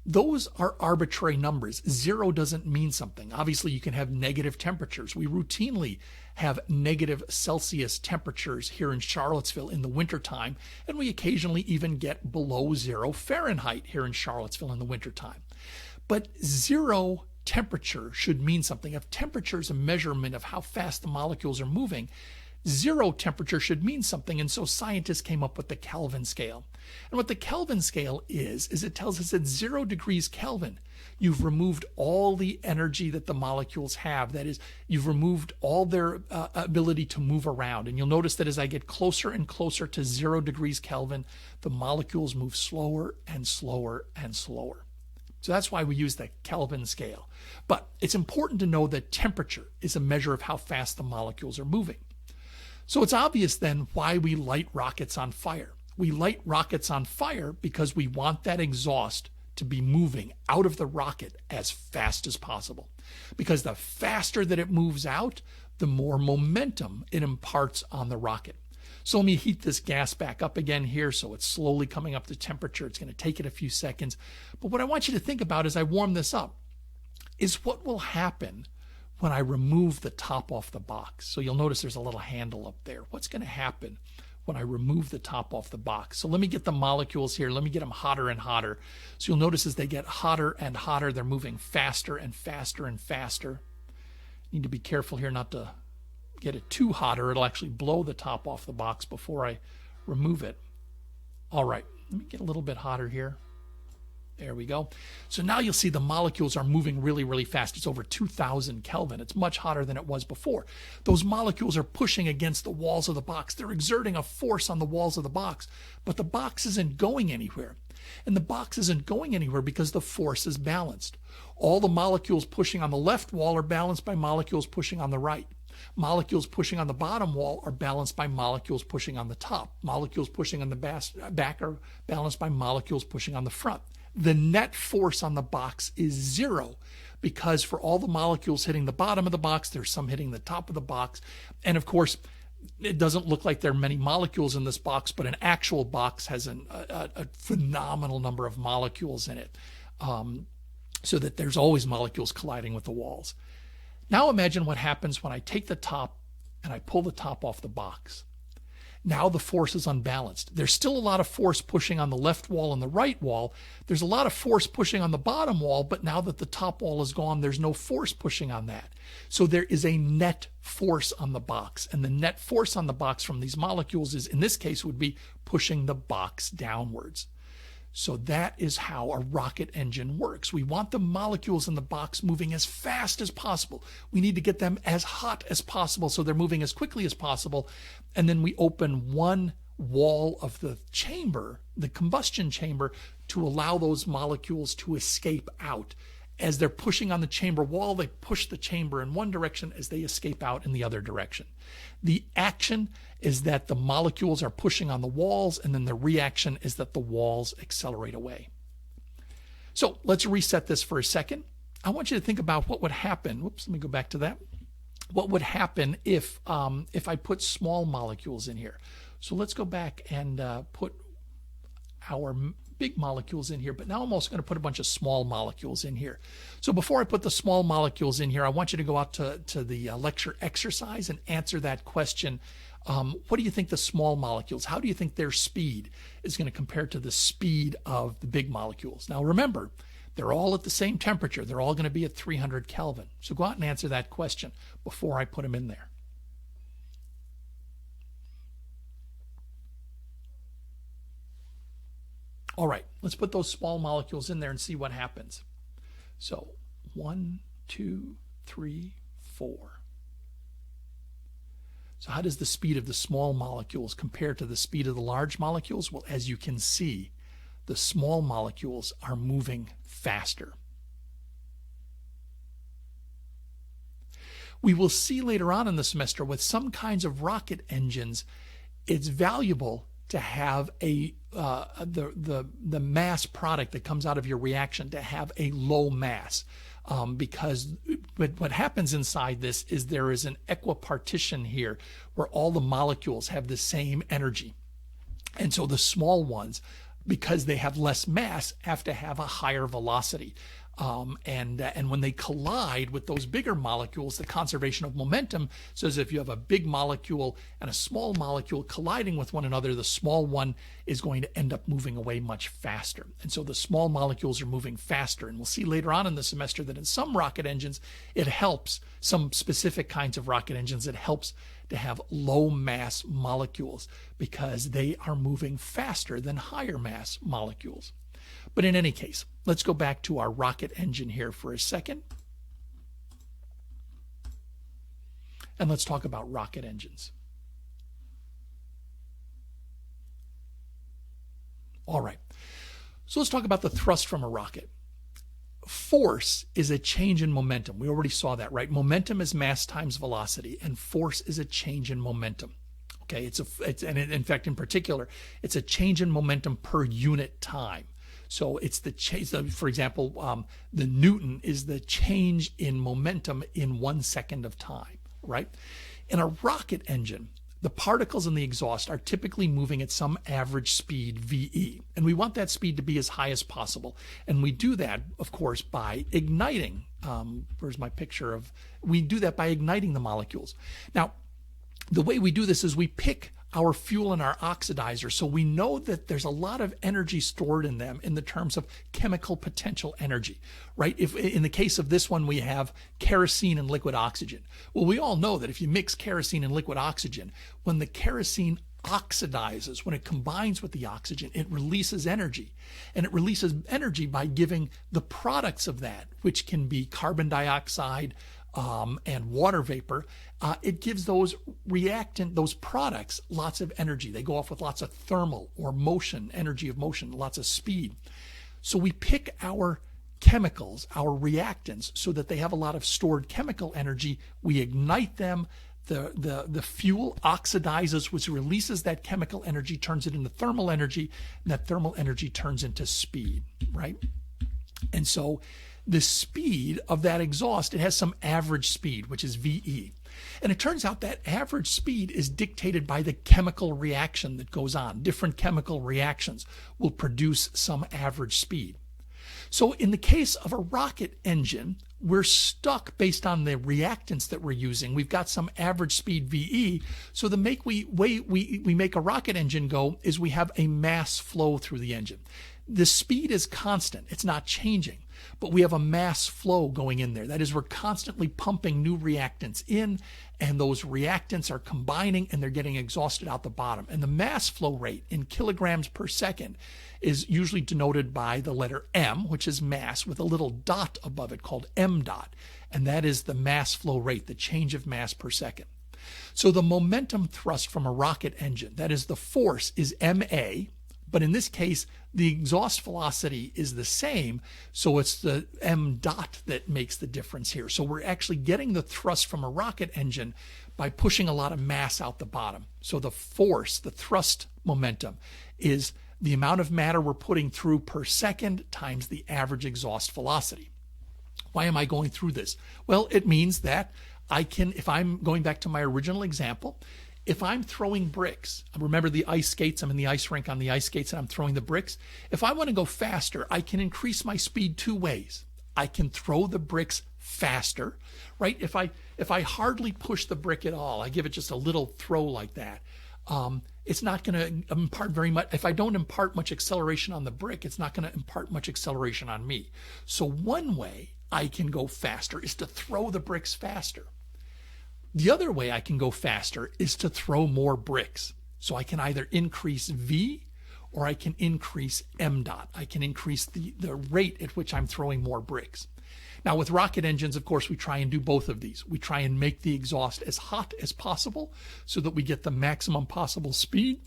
Those are arbitrary numbers. 0 doesn't mean something. Obviously, you can have negative temperatures. We routinely have negative Celsius temperatures here in Charlottesville in the wintertime, and we occasionally even get below 0 Fahrenheit here in Charlottesville in the wintertime. But 0 temperature should mean something. If temperature is a measurement of how fast the molecules are moving, 0 temperature should mean something, and so scientists came up with the Kelvin scale. And what the Kelvin scale is it tells us at 0 degrees Kelvin, you've removed all the energy that the molecules have. That is, you've removed all their ability to move around. And you'll notice that as I get closer and closer to 0 degrees Kelvin, the molecules move slower and slower and slower. So that's why we use the Kelvin scale. But it's important to know that temperature is a measure of how fast the molecules are moving. So it's obvious then why we light rockets on fire. We light rockets on fire because we want that exhaust to be moving out of the rocket as fast as possible. Because the faster that it moves out, the more momentum it imparts on the rocket. So let me heat this gas back up again here so it's slowly coming up to temperature. It's going to take it a few seconds. But what I want you to think about as I warm this up is what will happen when I remove the top off the box. So you'll notice there's a little handle up there. What's going to happen when I remove the top off the box? So let me get the molecules here. Let me get them hotter and hotter. So you'll notice as they get hotter and hotter, they're moving faster and faster and faster. Need to be careful here not to get it too hot or it'll actually blow the top off the box before I remove it. All right, let me get a little bit hotter here. There we go. So now you'll see the molecules are moving really, really fast. It's over 2,000 Kelvin. It's much hotter than it was before. Those molecules are pushing against the walls of the box. They're exerting a force on the walls of the box, but the box isn't going anywhere. And the box isn't going anywhere because the force is balanced. All the molecules pushing on the left wall are balanced by molecules pushing on the right. Molecules pushing on the bottom wall are balanced by molecules pushing on the top. Molecules pushing on the back are balanced by molecules pushing on the front. The net force on the box is 0 because for all the molecules hitting the bottom of the box, there's some hitting the top of the box. And of course, it doesn't look like there are many molecules in this box, but an actual box has a phenomenal number of molecules in it, so that there's always molecules colliding with the walls. Now imagine what happens when I take the top and I pull the top off the box. Now the force is unbalanced. There's still a lot of force pushing on the left wall and the right wall. There's a lot of force pushing on the bottom wall, but now that the top wall is gone, there's no force pushing on that. So there is a net force on the box. And the net force on the box from these molecules is, in this case, would be pushing the box downwards. So that is how a rocket engine works. We want the molecules in the box moving as fast as possible. We need to get them as hot as possible so they're moving as quickly as possible. And then we open one wall of the chamber, the combustion chamber, to allow those molecules to escape out. As they're pushing on the chamber wall, they push the chamber in one direction as they escape out in the other direction. The action is that the molecules are pushing on the walls, and then the reaction is that the walls accelerate away. So let's reset this for a second. I want you to think about what would happen. Whoops, let me go back to that. What would happen if I put small molecules in here? So let's go back and put our big molecules in here, but now I'm also going to put a bunch of small molecules in here. So before I put the small molecules in here, I want you to go out to the lecture exercise and answer that question. What do you think the small molecules, how do you think their speed is going to compare to the speed of the big molecules? Now remember, they're all at the same temperature. They're all going to be at 300 Kelvin. So go out and answer that question before I put them in there. All right, let's put those small molecules in there and see what happens. So 1, 2, 3, 4. So how does the speed of the small molecules compare to the speed of the large molecules? Well, as you can see, the small molecules are moving faster. We will see later on in the semester with some kinds of rocket engines, it's valuable to have the mass product that comes out of your reaction to have a low mass, because what happens inside this is there is an equipartition here where all the molecules have the same energy, and so the small ones, because they have less mass, have to have a higher velocity. And when they collide with those bigger molecules, the conservation of momentum says if you have a big molecule and a small molecule colliding with one another, the small one is going to end up moving away much faster. And so the small molecules are moving faster. And we'll see later on in the semester that in some rocket engines, it helps, some specific kinds of rocket engines, it helps to have low mass molecules because they are moving faster than higher mass molecules. But in any case, let's go back to our rocket engine here for a second. And let's talk about rocket engines. All right. So let's talk about the thrust from a rocket. Force is a change in momentum. We already saw that, right? Momentum is mass times velocity, and force is a change in momentum. Okay, and in fact, in particular, it's a change in momentum per unit time. So it's the change, for example, the Newton is the change in momentum in 1 second of time, right? In a rocket engine, the particles in the exhaust are typically moving at some average speed, VE, and we want that speed to be as high as possible. And we do that, of course, by igniting. Where's my picture of? We do that by igniting the molecules. Now, the way we do this is we pick our fuel and our oxidizer, so we know that there's a lot of energy stored in them in the terms of chemical potential energy, right? If in the case of this one we have kerosene and liquid oxygen. Well, we all know that if you mix kerosene and liquid oxygen, when the kerosene oxidizes, when it combines with the oxygen, it releases energy. And it releases energy by giving the products of that, which can be carbon dioxide, and water vapor, it gives those products lots of energy. They go off with lots of thermal or motion, energy of motion, lots of speed. So we pick our chemicals, our reactants, so that they have a lot of stored chemical energy. We ignite them. The fuel oxidizes, which releases that chemical energy, turns it into thermal energy, and that thermal energy turns into speed, right? And so the speed of that exhaust, it has some average speed, which is VE. And it turns out that average speed is dictated by the chemical reaction that goes on. Different chemical reactions will produce some average speed. So in the case of a rocket engine, we're stuck based on the reactants that we're using. We've got some average speed VE. So the way we make a rocket engine go is we have a mass flow through the engine. The speed is constant. It's not changing. but we have a mass flow going in there. That is, we're constantly pumping new reactants in, and those reactants are combining and they're getting exhausted out the bottom. And the mass flow rate in kilograms per second is usually denoted by the letter M, which is mass, with a little dot above it called m dot. And that is the mass flow rate, the change of mass per second. So the momentum thrust from a rocket engine, that is the force, is ma, but in this case, the exhaust velocity is the same, so it's the m dot that makes the difference here. So we're actually getting the thrust from a rocket engine by pushing a lot of mass out the bottom. So the force, the thrust momentum, is the amount of matter we're putting through per second times the average exhaust velocity. Why am I going through this? Well, it means that I can, if I'm going back to my original example, if I'm throwing bricks, remember the ice skates, I'm in the ice rink on the ice skates and I'm throwing the bricks. If I want to go faster, I can increase my speed two ways. I can throw the bricks faster, right? If I hardly push the brick at all, I give it just a little throw like that, it's not going to impart very much. If I don't impart much acceleration on the brick, it's not going to impart much acceleration on me. So one way I can go faster is to throw the bricks faster. The other way I can go faster is to throw more bricks. So I can either increase V or I can increase m dot. I can increase the rate at which I'm throwing more bricks. Now with rocket engines, of course, we try and do both of these. We try and make the exhaust as hot as possible so that we get the maximum possible speed.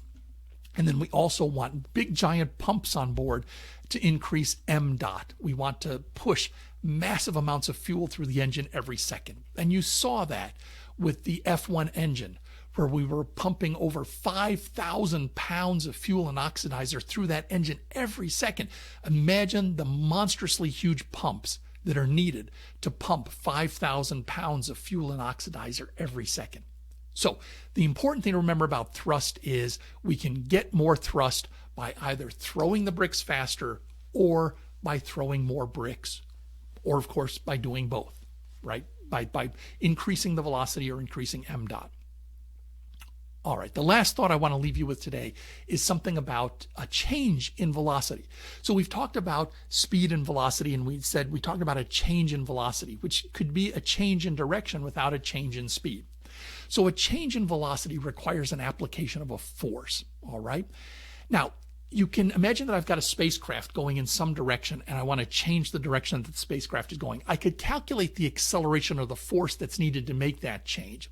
And then we also want big giant pumps on board to increase m dot. We want to push massive amounts of fuel through the engine every second. And you saw that with the F1 engine, where we were pumping over 5,000 pounds of fuel and oxidizer through that engine every second. Imagine the monstrously huge pumps that are needed to pump 5,000 pounds of fuel and oxidizer every second. So the important thing to remember about thrust is we can get more thrust by either throwing the bricks faster or by throwing more bricks, or of course by doing both, right? By increasing the velocity or increasing m dot. All right, the last thought I want to leave you with today is something about a change in velocity. So we've talked about speed and velocity, and we talked about a change in velocity, which could be a change in direction without a change in speed. So a change in velocity requires an application of a force, all right? Now, you can imagine that I've got a spacecraft going in some direction and I want to change the direction that the spacecraft is going. I could calculate the acceleration or the force that's needed to make that change.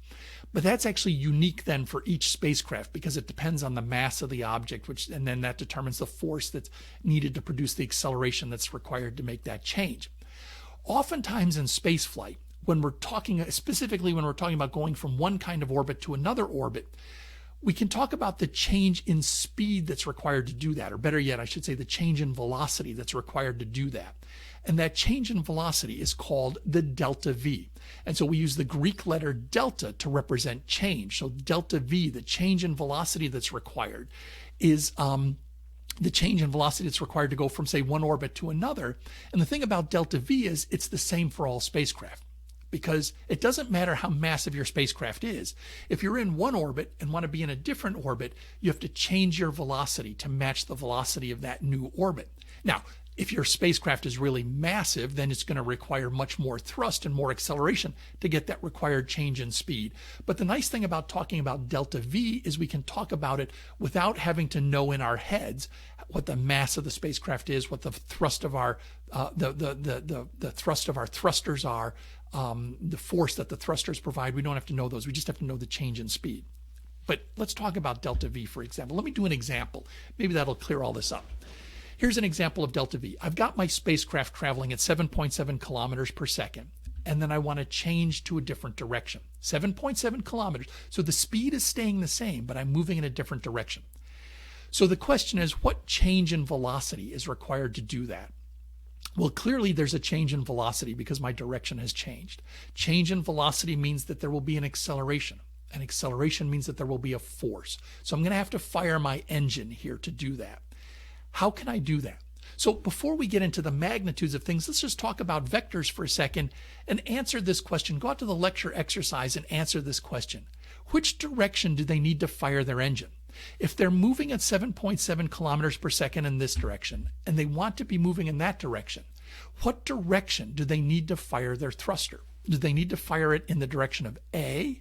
But that's actually unique then for each spacecraft because it depends on the mass of the object, and then that determines the force that's needed to produce the acceleration that's required to make that change. Oftentimes in spaceflight, specifically when we're talking about going from one kind of orbit to another orbit, we can talk about the change in speed that's required to do that, or better yet, I should say the change in velocity that's required to do that. And that change in velocity is called the delta V. And so we use the Greek letter delta to represent change. So delta V, the change in velocity that's required, is the change in velocity that's required to go from, say, one orbit to another. And the thing about delta V is it's the same for all spacecraft, because it doesn't matter how massive your spacecraft is. If you're in one orbit and want to be in a different orbit, you have to change your velocity to match the velocity of that new orbit. Now, if your spacecraft is really massive, then it's going to require much more thrust and more acceleration to get that required change in speed. But the nice thing about talking about delta V is we can talk about it without having to know in our heads what the mass of the spacecraft is, what the thrust of our the thrust of our thrusters are, the force that the thrusters provide. We don't have to know those. We just have to know the change in speed. But let's talk about delta V, for example. Let me do an example. Maybe that'll clear all this up. Here's an example of delta V. I've got my spacecraft traveling at 7.7 kilometers per second, and then I want to change to a different direction. 7.7 kilometers. So the speed is staying the same, but I'm moving in a different direction. So the question is, what change in velocity is required to do that? Well, clearly there's a change in velocity because my direction has changed. Change in velocity means that there will be an acceleration. An acceleration means that there will be a force. So I'm going to have to fire my engine here to do that. How can I do that? So before we get into the magnitudes of things, let's just talk about vectors for a second and answer this question. Go out to the lecture exercise and answer this question. Which direction do they need to fire their engine? If they're moving at 7.7 kilometers per second in this direction, and they want to be moving in that direction, What direction do they need to fire their thruster? Do they need to fire it in the direction of A?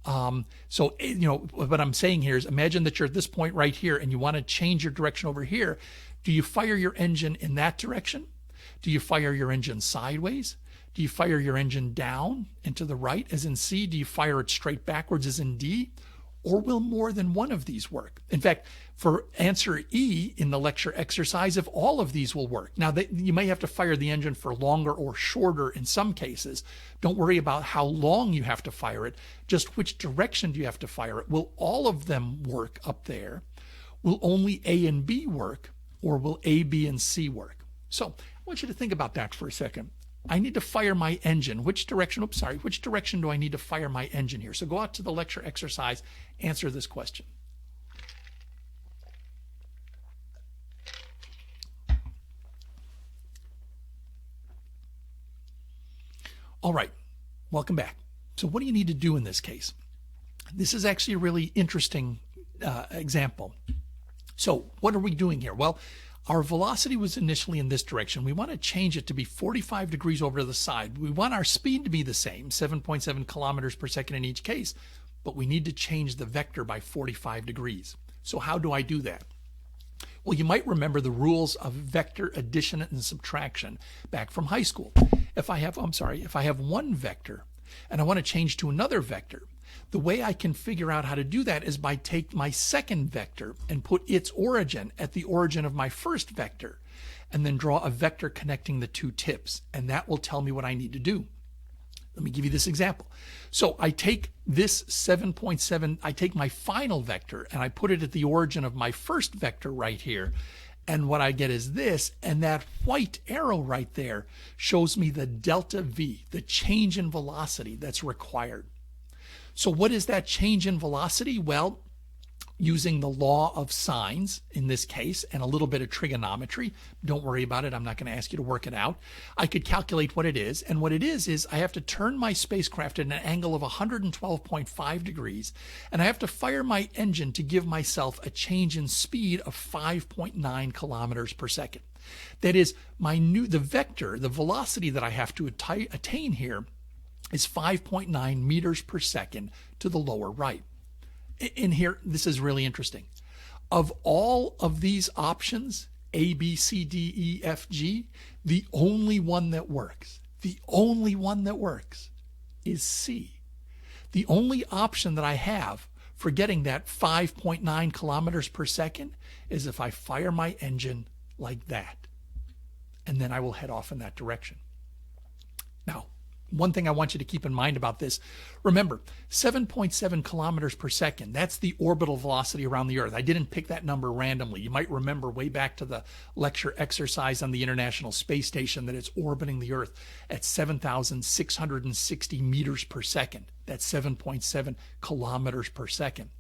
What I'm saying here is, imagine that you're at this point right here and you want to change your direction over here. Do you fire your engine in that direction? Do you fire your engine sideways? Do you fire your engine down and to the right as in C? Do you fire it straight backwards as in D? Or will more than one of these work? In fact, for answer E in the lecture exercise, if all of these will work. Now, you may have to fire the engine for longer or shorter in some cases. Don't worry about how long you have to fire it, just which direction do you have to fire it. Will all of them work up there? Will only A and B work? Or will A, B, and C work? So I want you to think about that for a second. I need to fire my engine. Which direction do I need to fire my engine here? So go out to the lecture exercise, answer this question. All right, welcome back. So what do you need to do in this case? This is actually a really interesting example. So what are we doing here? Well, our velocity was initially in this direction. We want to change it to be 45 degrees over to the side. We want our speed to be the same, 7.7 kilometers per second in each case, but we need to change the vector by 45 degrees. So how do I do that? Well, you might remember the rules of vector addition and subtraction back from high school. If I have one vector and I want to change to another vector, the way I can figure out how to do that is by take my second vector and put its origin at the origin of my first vector, and then draw a vector connecting the two tips, and that will tell me what I need to do. Let me give you this example. So I take this 7.7, I take my final vector and I put it at the origin of my first vector right here, and what I get is this, and that white arrow right there shows me the delta V, the change in velocity that's required. So what is that change in velocity? Well, using the law of sines in this case and a little bit of trigonometry, don't worry about it, I'm not going to ask you to work it out, I could calculate what it is. And what it is I have to turn my spacecraft at an angle of 112.5 degrees, and I have to fire my engine to give myself a change in speed of 5.9 kilometers per second. That is, the vector, the velocity that I have to attain here is 5.9 meters per second to the lower right. In here, this is really interesting. Of all of these options, A, B, C, D, E, F, G, the only one that works is C. The only option that I have for getting that 5.9 kilometers per second is if I fire my engine like that, and then I will head off in that direction. Now, one thing I want you to keep in mind about this, remember, 7.7 kilometers per second, that's the orbital velocity around the Earth. I didn't pick that number randomly. You might remember way back to the lecture exercise on the International Space Station that it's orbiting the Earth at 7,660 meters per second. That's 7.7 kilometers per second.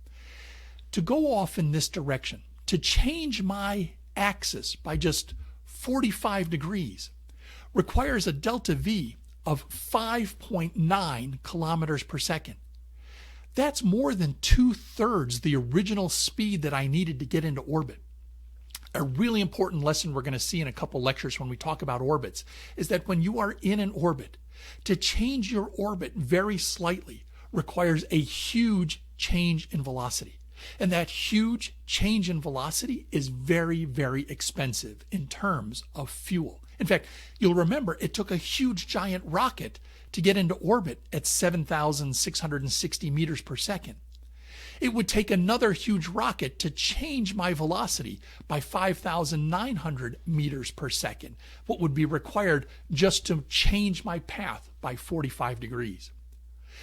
To go off in this direction, to change my axis by just 45 degrees, requires a delta V of 5.9 kilometers per second. That's more than 2/3 the original speed that I needed to get into orbit. A really important lesson we're going to see in a couple lectures when we talk about orbits is that when you are in an orbit, to change your orbit very slightly requires a huge change in velocity. And that huge change in velocity is very, very expensive in terms of fuel. In fact, you'll remember it took a huge giant rocket to get into orbit at 7,660 meters per second. It would take another huge rocket to change my velocity by 5,900 meters per second, what would be required just to change my path by 45 degrees.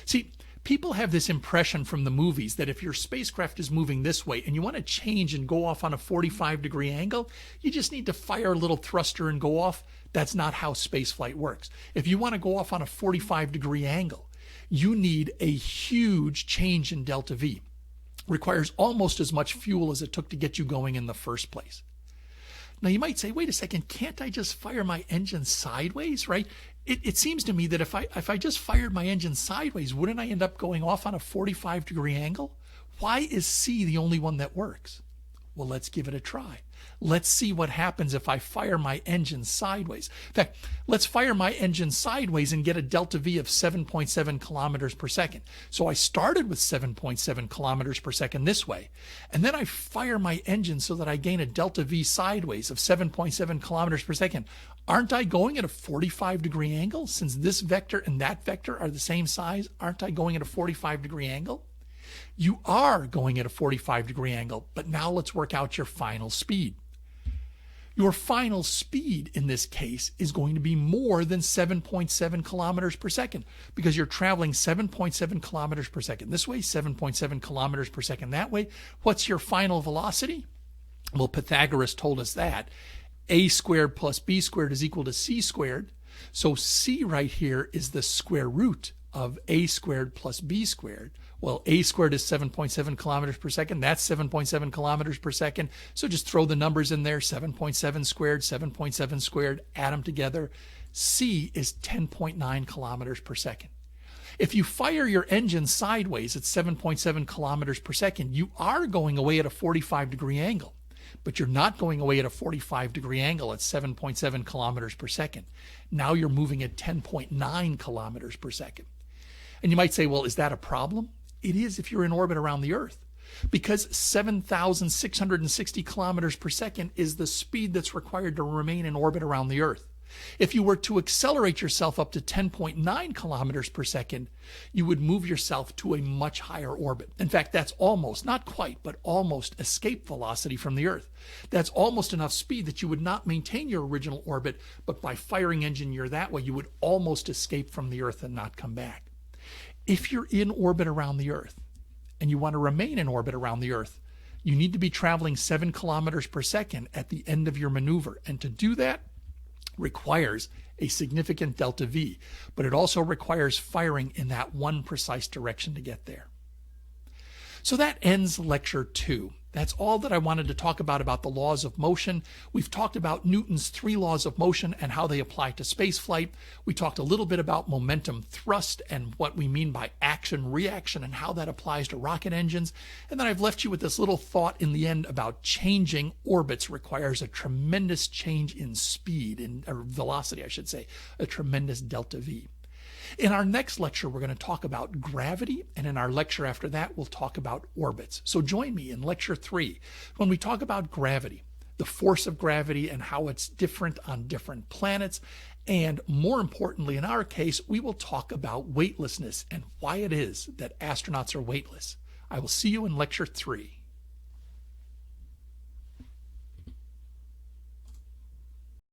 See, people have this impression from the movies that if your spacecraft is moving this way and you want to change and go off on a 45-degree angle, you just need to fire a little thruster and go off. That's not how spaceflight works. If you want to go off on a 45-degree angle, you need a huge change in delta V. Requires almost as much fuel as it took to get you going in the first place. Now you might say, wait a second, can't I just fire my engine sideways, right? It seems to me that if I just fired my engine sideways, wouldn't I end up going off on a 45-degree angle? Why is C the only one that works? Well, let's give it a try. Let's see what happens if I fire my engine sideways. In fact, let's fire my engine sideways and get a delta V of 7.7 kilometers per second. So I started with 7.7 kilometers per second this way, and then I fire my engine so that I gain a delta V sideways of 7.7 kilometers per second. Aren't I going at a 45-degree angle? Since this vector and that vector are the same size, aren't I going at a 45-degree angle? You are going at a 45-degree angle, but now let's work out your final speed. Your final speed in this case is going to be more than 7.7 kilometers per second because you're traveling 7.7 kilometers per second this way, 7.7 kilometers per second that way. What's your final velocity? Well, Pythagoras told us that a squared plus b squared is equal to c squared. So c right here is the square root of a squared plus b squared. Well, a squared is 7.7 kilometers per second. That's 7.7 kilometers per second. So just throw the numbers in there, 7.7 squared, add them together. C is 10.9 kilometers per second. If you fire your engine sideways at 7.7 kilometers per second, you are going away at a 45-degree angle. But you're not going away at a 45-degree angle at 7.7 kilometers per second. Now you're moving at 10.9 kilometers per second. And you might say, well, is that a problem? It is if you're in orbit around the Earth, because 7,660 kilometers per second is the speed that's required to remain in orbit around the Earth. If you were to accelerate yourself up to 10.9 kilometers per second, you would move yourself to a much higher orbit. In fact, that's almost, not quite, but almost escape velocity from the Earth. That's almost enough speed that you would not maintain your original orbit, but by firing engine gear that way, you would almost escape from the Earth and not come back. If you're in orbit around the Earth and you want to remain in orbit around the Earth, you need to be traveling 7 kilometers per second at the end of your maneuver. And to do that requires a significant delta V, but it also requires firing in that one precise direction to get there. So that ends lecture 2. That's all that I wanted to talk about the laws of motion. We've talked about Newton's 3 laws of motion and how they apply to spaceflight. We talked a little bit about momentum thrust and what we mean by action reaction and how that applies to rocket engines. And then I've left you with this little thought in the end about changing orbits requires a tremendous change in speed, or velocity, I should say, a tremendous delta V. In our next lecture, we're going to talk about gravity, and in our lecture after that, we'll talk about orbits. So join me in lecture 3 when we talk about gravity, the force of gravity and how it's different on different planets. And more importantly, in our case, we will talk about weightlessness and why it is that astronauts are weightless. I will see you in lecture 3.